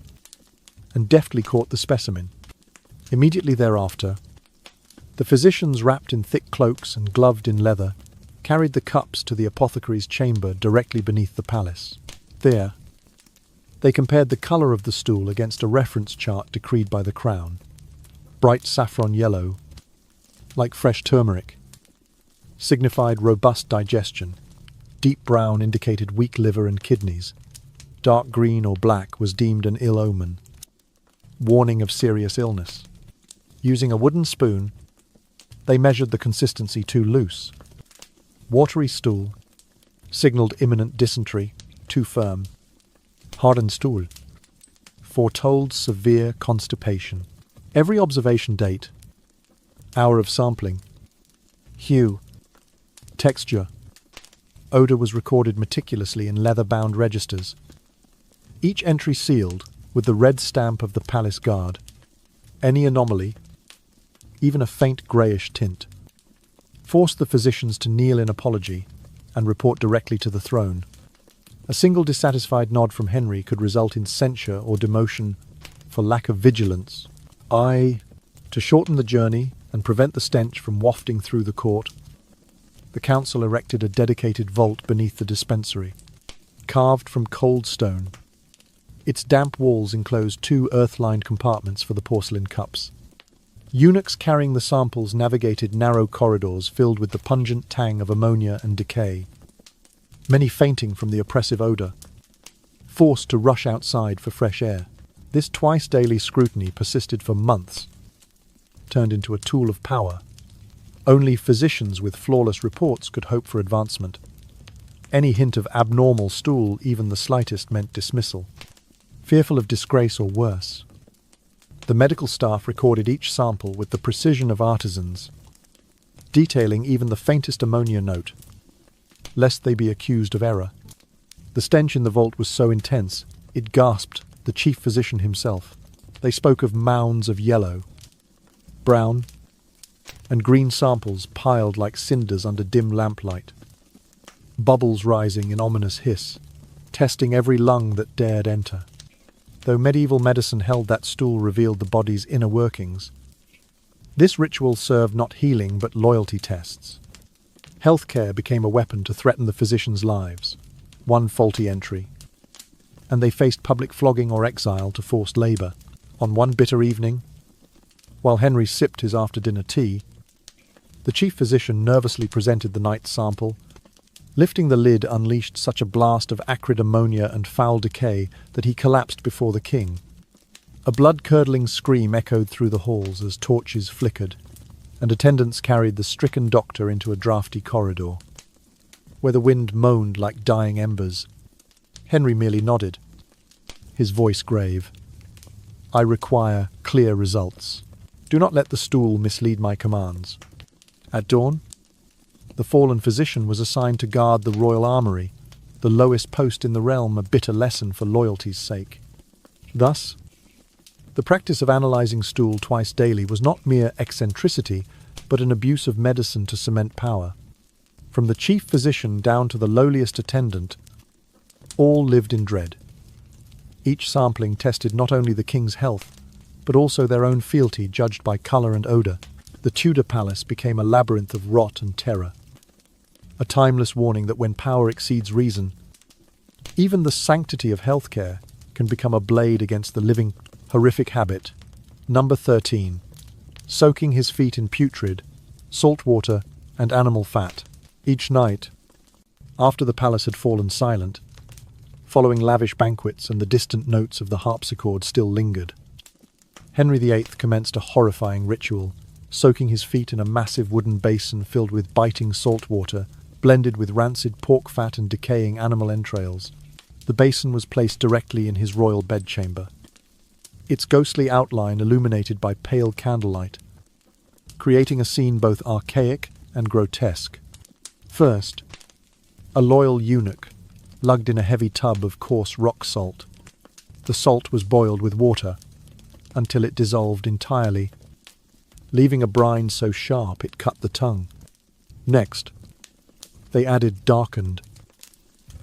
and deftly caught the specimen. Immediately thereafter, the physicians, wrapped in thick cloaks and gloved in leather, carried the cups to the apothecary's chamber directly beneath the palace. There, they compared the colour of the stool against a reference chart decreed by the crown. Bright saffron yellow, like fresh turmeric, signified robust digestion. Deep brown indicated weak liver and kidneys. Dark green or black was deemed an ill omen, warning of serious illness. Using a wooden spoon, They measured the consistency too loose. Watery stool signaled imminent dysentery, too firm. Hardened stool foretold severe constipation. Every observation date, hour of sampling, hue, texture, odor was recorded meticulously in leather-bound registers. Each entry sealed with the red stamp of the palace guard. Any anomaly, even a faint greyish tint, forced the physicians to kneel in apology and report directly to the throne. A single dissatisfied nod from Henry could result in censure or demotion for lack of vigilance. To shorten the journey and prevent the stench from wafting through the court, the council erected a dedicated vault beneath the dispensary, carved from cold stone. Its damp walls enclosed 2 earth-lined compartments for the porcelain cups. Eunuchs carrying the samples navigated narrow corridors filled with the pungent tang of ammonia and decay, many fainting from the oppressive odour, forced to rush outside for fresh air. This twice-daily scrutiny persisted for months, turned into a tool of power. Only physicians with flawless reports could hope for advancement. Any hint of abnormal stool, even the slightest, meant dismissal. Fearful of disgrace or worse, the medical staff recorded each sample with the precision of artisans, detailing even the faintest ammonia note, lest they be accused of error. The stench in the vault was so intense, it gasped the chief physician himself. They spoke of mounds of yellow, brown, and green samples piled like cinders under dim lamplight, bubbles rising in ominous hiss, testing every lung that dared enter. Though medieval medicine held that stool revealed the body's inner workings, this ritual served not healing but loyalty tests. Healthcare became a weapon to threaten the physicians' lives. One faulty entry, and they faced public flogging or exile to forced labour. On one bitter evening, while Henry sipped his after-dinner tea, the chief physician nervously presented the night sample. Lifting the lid unleashed such a blast of acrid ammonia and foul decay that he collapsed before the king. A blood-curdling scream echoed through the halls as torches flickered, and attendants carried the stricken doctor into a draughty corridor, where the wind moaned like dying embers. Henry merely nodded, his voice grave. "I require clear results. Do not let the stool mislead my commands." At dawn, the fallen physician was assigned to guard the royal armoury, the lowest post in the realm, a bitter lesson for loyalty's sake. Thus, the practice of analysing stool twice daily was not mere eccentricity, but an abuse of medicine to cement power. From the chief physician down to the lowliest attendant, all lived in dread. Each sampling tested not only the king's health, but also their own fealty judged by colour and odour. The Tudor palace became a labyrinth of rot and terror, a timeless warning that when power exceeds reason, even the sanctity of healthcare can become a blade against the living. Horrific habit. Number 13. Soaking his feet in putrid, salt water, and animal fat. Each night, after the palace had fallen silent, following lavish banquets and the distant notes of the harpsichord still lingered, Henry VIII commenced a horrifying ritual, soaking his feet in a massive wooden basin filled with biting salt water, blended with rancid pork fat and decaying animal entrails. The basin was placed directly in his royal bedchamber, its ghostly outline illuminated by pale candlelight, creating a scene both archaic and grotesque. First, a loyal eunuch, lugged in a heavy tub of coarse rock salt. The salt was boiled with water until it dissolved entirely, leaving a brine so sharp it cut the tongue. Next, they added darkened,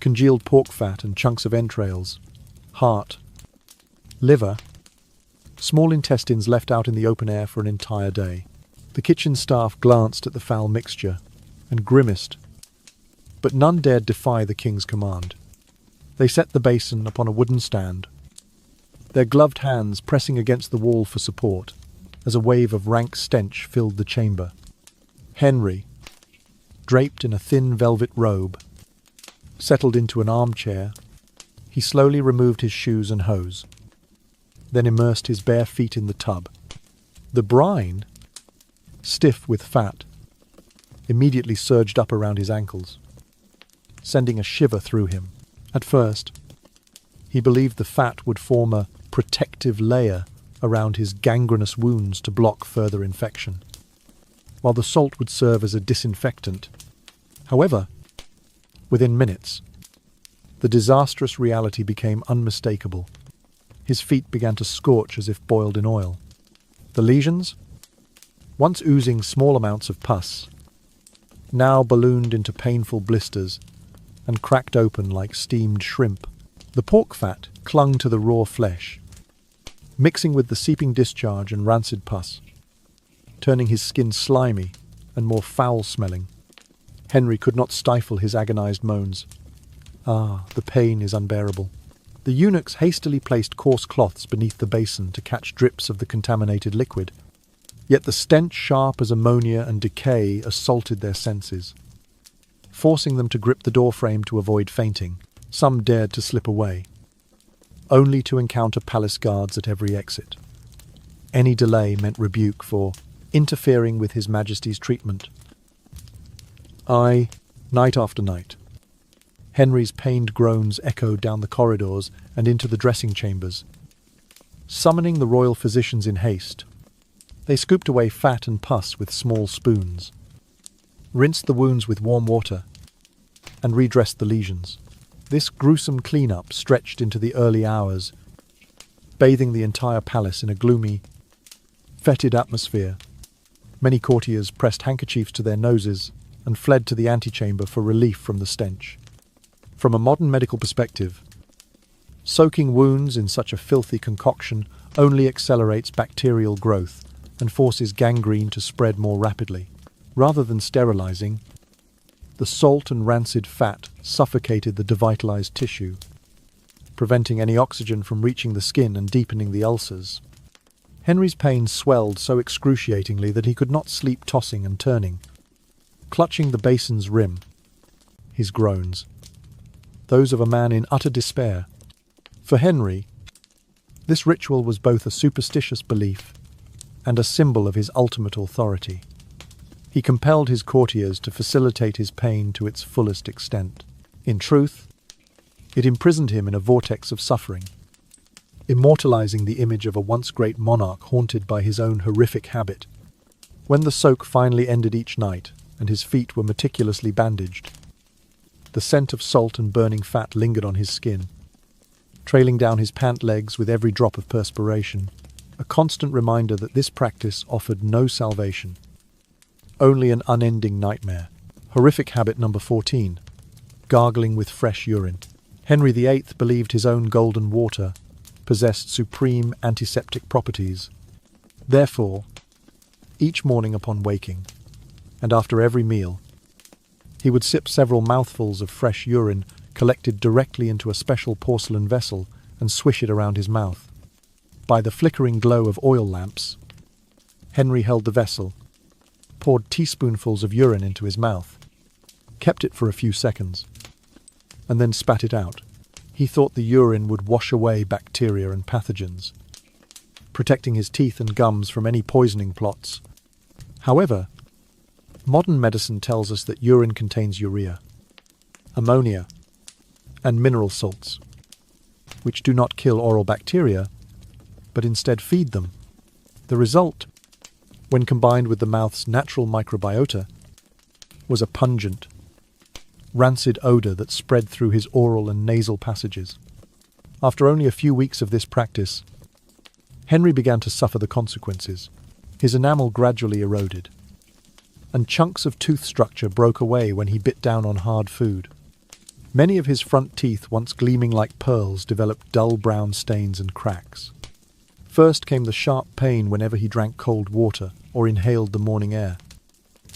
congealed pork fat and chunks of entrails, heart, liver, small intestines left out in the open air for an entire day. The kitchen staff glanced at the foul mixture and grimaced, but none dared defy the king's command. They set the basin upon a wooden stand, their gloved hands pressing against the wall for support, as a wave of rank stench filled the chamber. Henry, draped in a thin velvet robe, settled into an armchair. He slowly removed his shoes and hose, then immersed his bare feet in the tub. The brine, stiff with fat, immediately surged up around his ankles, sending a shiver through him. At first, he believed the fat would form a protective layer around his gangrenous wounds to block further infection, while the salt would serve as a disinfectant. However, within minutes, the disastrous reality became unmistakable. His feet began to scorch as if boiled in oil. The lesions, once oozing small amounts of pus, now ballooned into painful blisters and cracked open like steamed shrimp. The pork fat clung to the raw flesh, mixing with the seeping discharge and rancid pus, turning his skin slimy and more foul-smelling. Henry could not stifle his agonized moans. Ah, the pain is unbearable. The eunuchs hastily placed coarse cloths beneath the basin to catch drips of the contaminated liquid. Yet the stench, sharp as ammonia and decay, assaulted their senses, forcing them to grip the doorframe to avoid fainting. Some dared to slip away, only to encounter palace guards at every exit. Any delay meant rebuke for interfering with His Majesty's treatment. Night after night, Henry's pained groans echoed down the corridors and into the dressing chambers. Summoning the royal physicians in haste, they scooped away fat and pus with small spoons, rinsed the wounds with warm water, and redressed the lesions. This gruesome cleanup stretched into the early hours, bathing the entire palace in a gloomy, fetid atmosphere. Many courtiers pressed handkerchiefs to their noses and fled to the antechamber for relief from the stench. From a modern medical perspective, soaking wounds in such a filthy concoction only accelerates bacterial growth and forces gangrene to spread more rapidly. Rather than sterilizing, the salt and rancid fat suffocated the devitalized tissue, preventing any oxygen from reaching the skin and deepening the ulcers. Henry's pain swelled so excruciatingly that he could not sleep, tossing and turning, clutching the basin's rim. His groans, those of a man in utter despair. For Henry, this ritual was both a superstitious belief and a symbol of his ultimate authority. He compelled his courtiers to facilitate his pain to its fullest extent. In truth, it imprisoned him in a vortex of suffering, immortalizing the image of a once great monarch haunted by his own horrific habit. When the soak finally ended each night and his feet were meticulously bandaged, the scent of salt and burning fat lingered on his skin, trailing down his pant legs with every drop of perspiration, a constant reminder that this practice offered no salvation, only an unending nightmare. Horrific habit number 14, gargling with fresh urine. Henry VIII believed his own golden water possessed supreme antiseptic properties. Therefore, each morning upon waking, and after every meal, he would sip several mouthfuls of fresh urine collected directly into a special porcelain vessel and swish it around his mouth. By the flickering glow of oil lamps, Henry held the vessel, poured teaspoonfuls of urine into his mouth, kept it for a few seconds, and then spat it out. He thought the urine would wash away bacteria and pathogens, protecting his teeth and gums from any poisoning plots. However, modern medicine tells us that urine contains urea, ammonia, and mineral salts, which do not kill oral bacteria, but instead feed them. The result, when combined with the mouth's natural microbiota, was a pungent, rancid odor that spread through his oral and nasal passages. After only a few weeks of this practice, Henry began to suffer the consequences. His enamel gradually eroded, and chunks of tooth structure broke away when he bit down on hard food. Many of his front teeth, once gleaming like pearls, developed dull brown stains and cracks. First came the sharp pain whenever he drank cold water or inhaled the morning air.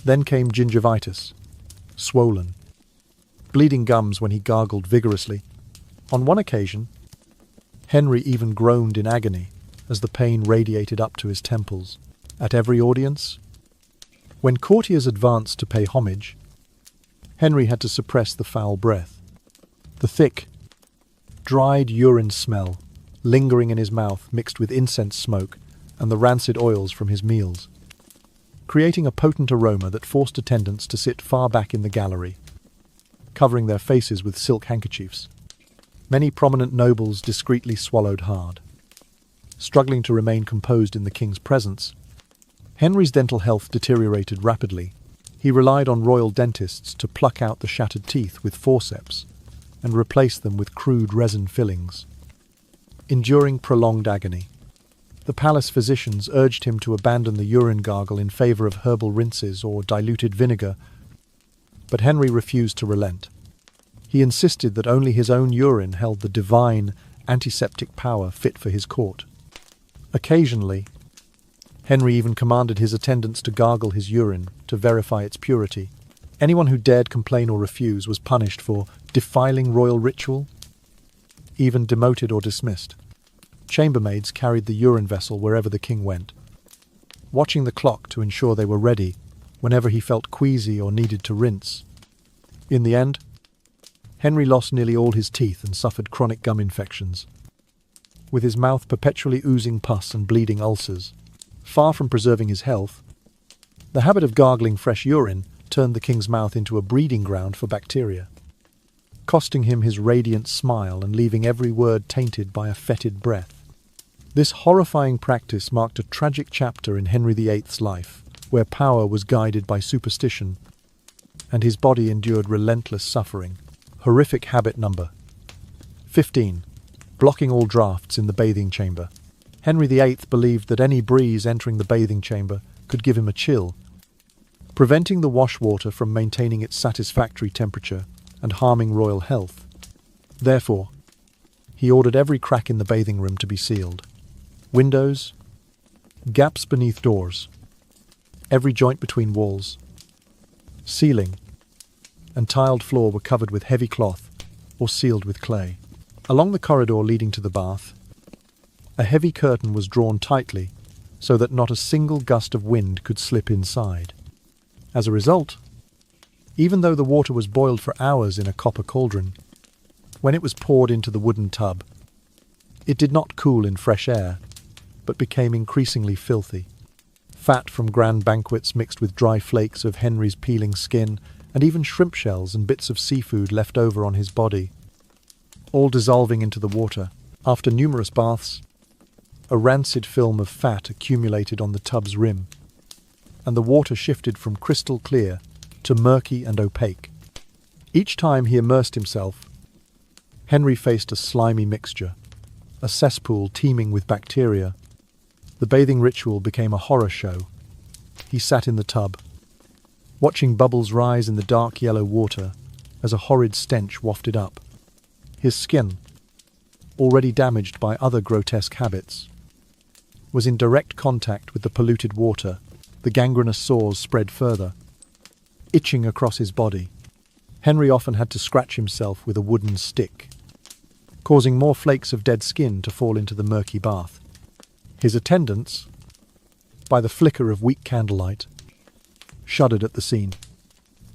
Then came gingivitis, swollen, bleeding gums when he gargled vigorously. On one occasion, Henry even groaned in agony as the pain radiated up to his temples. At every audience, when courtiers advanced to pay homage, Henry had to suppress the foul breath. The thick, dried urine smell lingering in his mouth mixed with incense smoke and the rancid oils from his meals. creating a potent aroma that forced attendants to sit far back in the gallery, covering their faces with silk handkerchiefs. Many prominent nobles discreetly swallowed hard. Struggling to remain composed in the king's presence, Henry's dental health deteriorated rapidly. He relied on royal dentists to pluck out the shattered teeth with forceps and replace them with crude resin fillings. Enduring prolonged agony, the palace physicians urged him to abandon the urine gargle in favor of herbal rinses or diluted vinegar, but Henry refused to relent. He insisted that only his own urine held the divine antiseptic power fit for his court. Occasionally, Henry even commanded his attendants to gargle his urine to verify its purity. Anyone who dared complain or refuse was punished for defiling royal ritual, even demoted or dismissed. Chambermaids carried the urine vessel wherever the king went, watching the clock to ensure they were ready whenever he felt queasy or needed to rinse. In the end, Henry lost nearly all his teeth and suffered chronic gum infections, with his mouth perpetually oozing pus and bleeding ulcers. Far from preserving his health, the habit of gargling fresh urine turned the king's mouth into a breeding ground for bacteria, costing him his radiant smile and leaving every word tainted by a fetid breath. This horrifying practice marked a tragic chapter in Henry VIII's life, where power was guided by superstition, and his body endured relentless suffering. Horrific habit number 15. Blocking all drafts in the bathing chamber. Henry VIII believed that any breeze entering the bathing chamber could give him a chill, preventing the wash water from maintaining its satisfactory temperature and harming royal health. Therefore, he ordered every crack in the bathing room to be sealed. Windows, gaps beneath doors, every joint between walls, ceiling, and tiled floor were covered with heavy cloth or sealed with clay. Along the corridor leading to the bath, a heavy curtain was drawn tightly so that not a single gust of wind could slip inside. As a result, even though the water was boiled for hours in a copper cauldron, when it was poured into the wooden tub, it did not cool in fresh air, but became increasingly filthy. Fat from grand banquets mixed with dry flakes of Henry's peeling skin, and even shrimp shells and bits of seafood left over on his body, all dissolving into the water. After numerous baths, a rancid film of fat accumulated on the tub's rim, and the water shifted from crystal clear to murky and opaque. Each time he immersed himself, Henry faced a slimy mixture, a cesspool teeming with bacteria. The bathing ritual became a horror show. He sat in the tub, watching bubbles rise in the dark yellow water as a horrid stench wafted up. His skin, already damaged by other grotesque habits, was in direct contact with the polluted water. The gangrenous sores spread further, itching across his body. Henry often had to scratch himself with a wooden stick, causing more flakes of dead skin to fall into the murky bath. His attendants, by the flicker of weak candlelight, shuddered at the scene.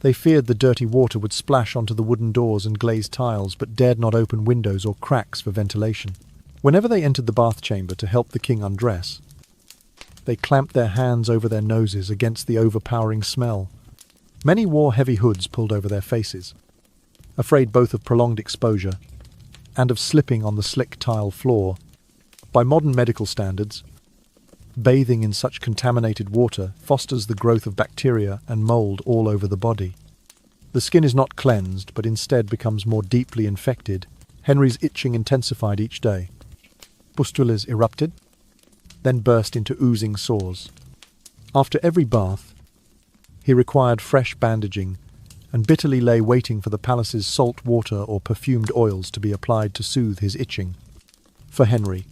They feared the dirty water would splash onto the wooden doors and glazed tiles, but dared not open windows or cracks for ventilation. Whenever they entered the bath chamber to help the king undress, they clamped their hands over their noses against the overpowering smell. Many wore heavy hoods pulled over their faces, afraid both of prolonged exposure and of slipping on the slick tile floor. By modern medical standards, bathing in such contaminated water fosters the growth of bacteria and mold all over the body. The skin is not cleansed, but instead becomes more deeply infected. Henry's itching intensified each day. Pustulas erupted, then burst into oozing sores. After every bath, he required fresh bandaging and bitterly lay waiting for the palace's salt water or perfumed oils to be applied to soothe his itching. For Henry,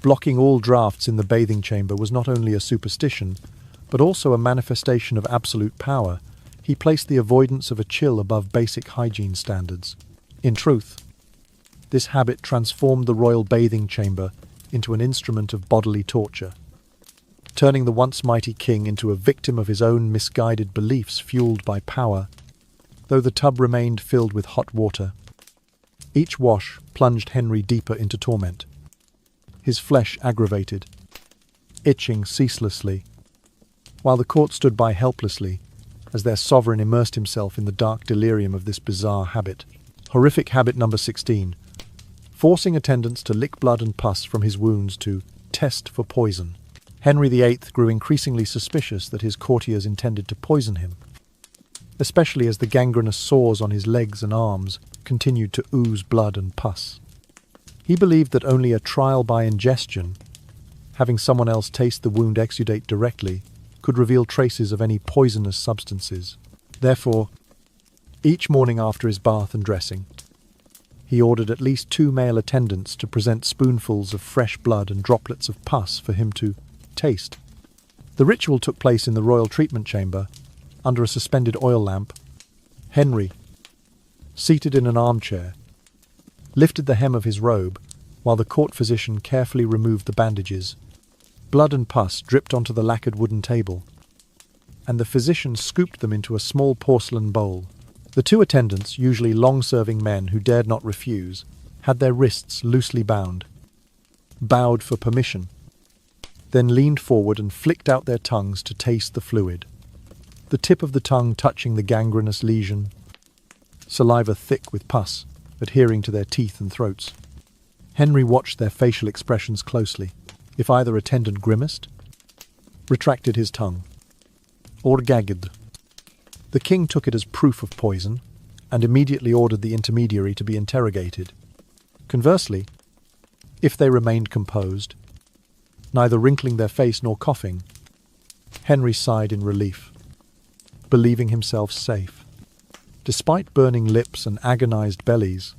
blocking all drafts in the bathing chamber was not only a superstition, but also a manifestation of absolute power. He placed the avoidance of a chill above basic hygiene standards. In truth, this habit transformed the royal bathing chamber into an instrument of bodily torture, turning the once mighty king into a victim of his own misguided beliefs fueled by power. Though the tub remained filled with hot water, each wash plunged Henry deeper into torment. His flesh aggravated, itching ceaselessly, while the court stood by helplessly as their sovereign immersed himself in the dark delirium of this bizarre habit. Horrific habit number 16. Forcing attendants to lick blood and pus from his wounds to test for poison. Henry VIII grew increasingly suspicious that his courtiers intended to poison him, especially as the gangrenous sores on his legs and arms continued to ooze blood and pus. He believed that only a trial by ingestion, having someone else taste the wound exudate directly, could reveal traces of any poisonous substances. Therefore, each morning after his bath and dressing, he ordered at least 2 male attendants to present spoonfuls of fresh blood and droplets of pus for him to taste. The ritual took place in the royal treatment chamber, under a suspended oil lamp. Henry, seated in an armchair, lifted the hem of his robe, while the court physician carefully removed the bandages. Blood and pus dripped onto the lacquered wooden table, and the physician scooped them into a small porcelain bowl. The 2 attendants, usually long-serving men who dared not refuse, had their wrists loosely bound, bowed for permission, then leaned forward and flicked out their tongues to taste the fluid, the tip of the tongue touching the gangrenous lesion, saliva thick with pus, adhering to their teeth and throats. Henry watched their facial expressions closely. If either attendant grimaced, retracted his tongue, or gagged, the king took it as proof of poison and immediately ordered the intermediary to be interrogated. Conversely, if they remained composed, neither wrinkling their face nor coughing, Henry sighed in relief, believing himself safe. Despite burning lips and agonized bellies,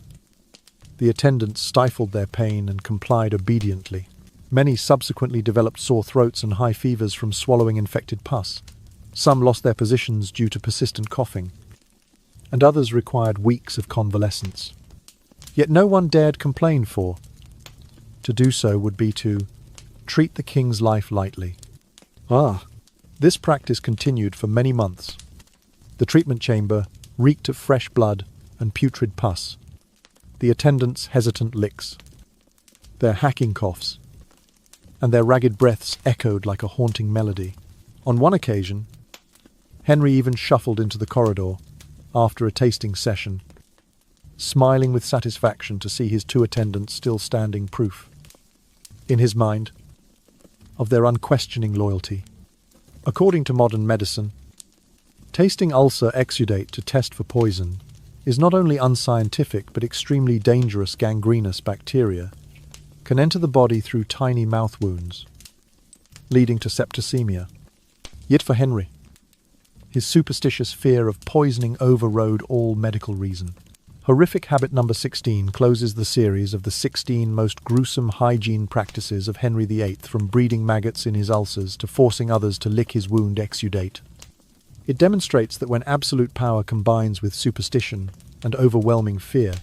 the attendants stifled their pain and complied obediently. Many subsequently developed sore throats and high fevers from swallowing infected pus. Some lost their positions due to persistent coughing, and others required weeks of convalescence. Yet no one dared complain, for to do so would be to treat the king's life lightly. This practice continued for many months. The treatment chamber reeked of fresh blood and putrid pus, the attendants' hesitant licks, their hacking coughs, and their ragged breaths echoed like a haunting melody. On one occasion, Henry even shuffled into the corridor after a tasting session, smiling with satisfaction to see his 2 attendants still standing proof, in his mind, of their unquestioning loyalty. According to modern medicine, tasting ulcer exudate to test for poison is not only unscientific but extremely dangerous. Gangrenous bacteria can enter the body through tiny mouth wounds, leading to septicemia. Yet for Henry, his superstitious fear of poisoning overrode all medical reason. Horrific habit number 16 closes the series of the 16 most gruesome hygiene practices of Henry VIII, from breeding maggots in his ulcers to forcing others to lick his wound exudate. It demonstrates that when absolute power combines with superstition and overwhelming fear,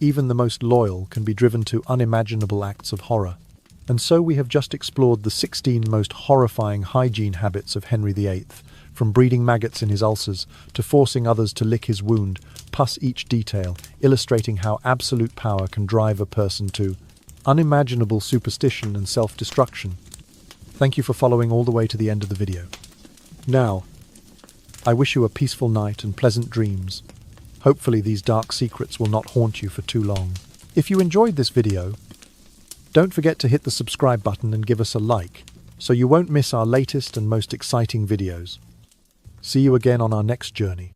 even the most loyal can be driven to unimaginable acts of horror. And so we have just explored the 16 most horrifying hygiene habits of Henry VIII, from breeding maggots in his ulcers to forcing others to lick his wound, pus each detail, illustrating how absolute power can drive a person to unimaginable superstition and self-destruction. Thank you for following all the way to the end of the video. Now, I wish you a peaceful night and pleasant dreams. Hopefully these dark secrets will not haunt you for too long. If you enjoyed this video, don't forget to hit the subscribe button and give us a like, so you won't miss our latest and most exciting videos. See you again on our next journey.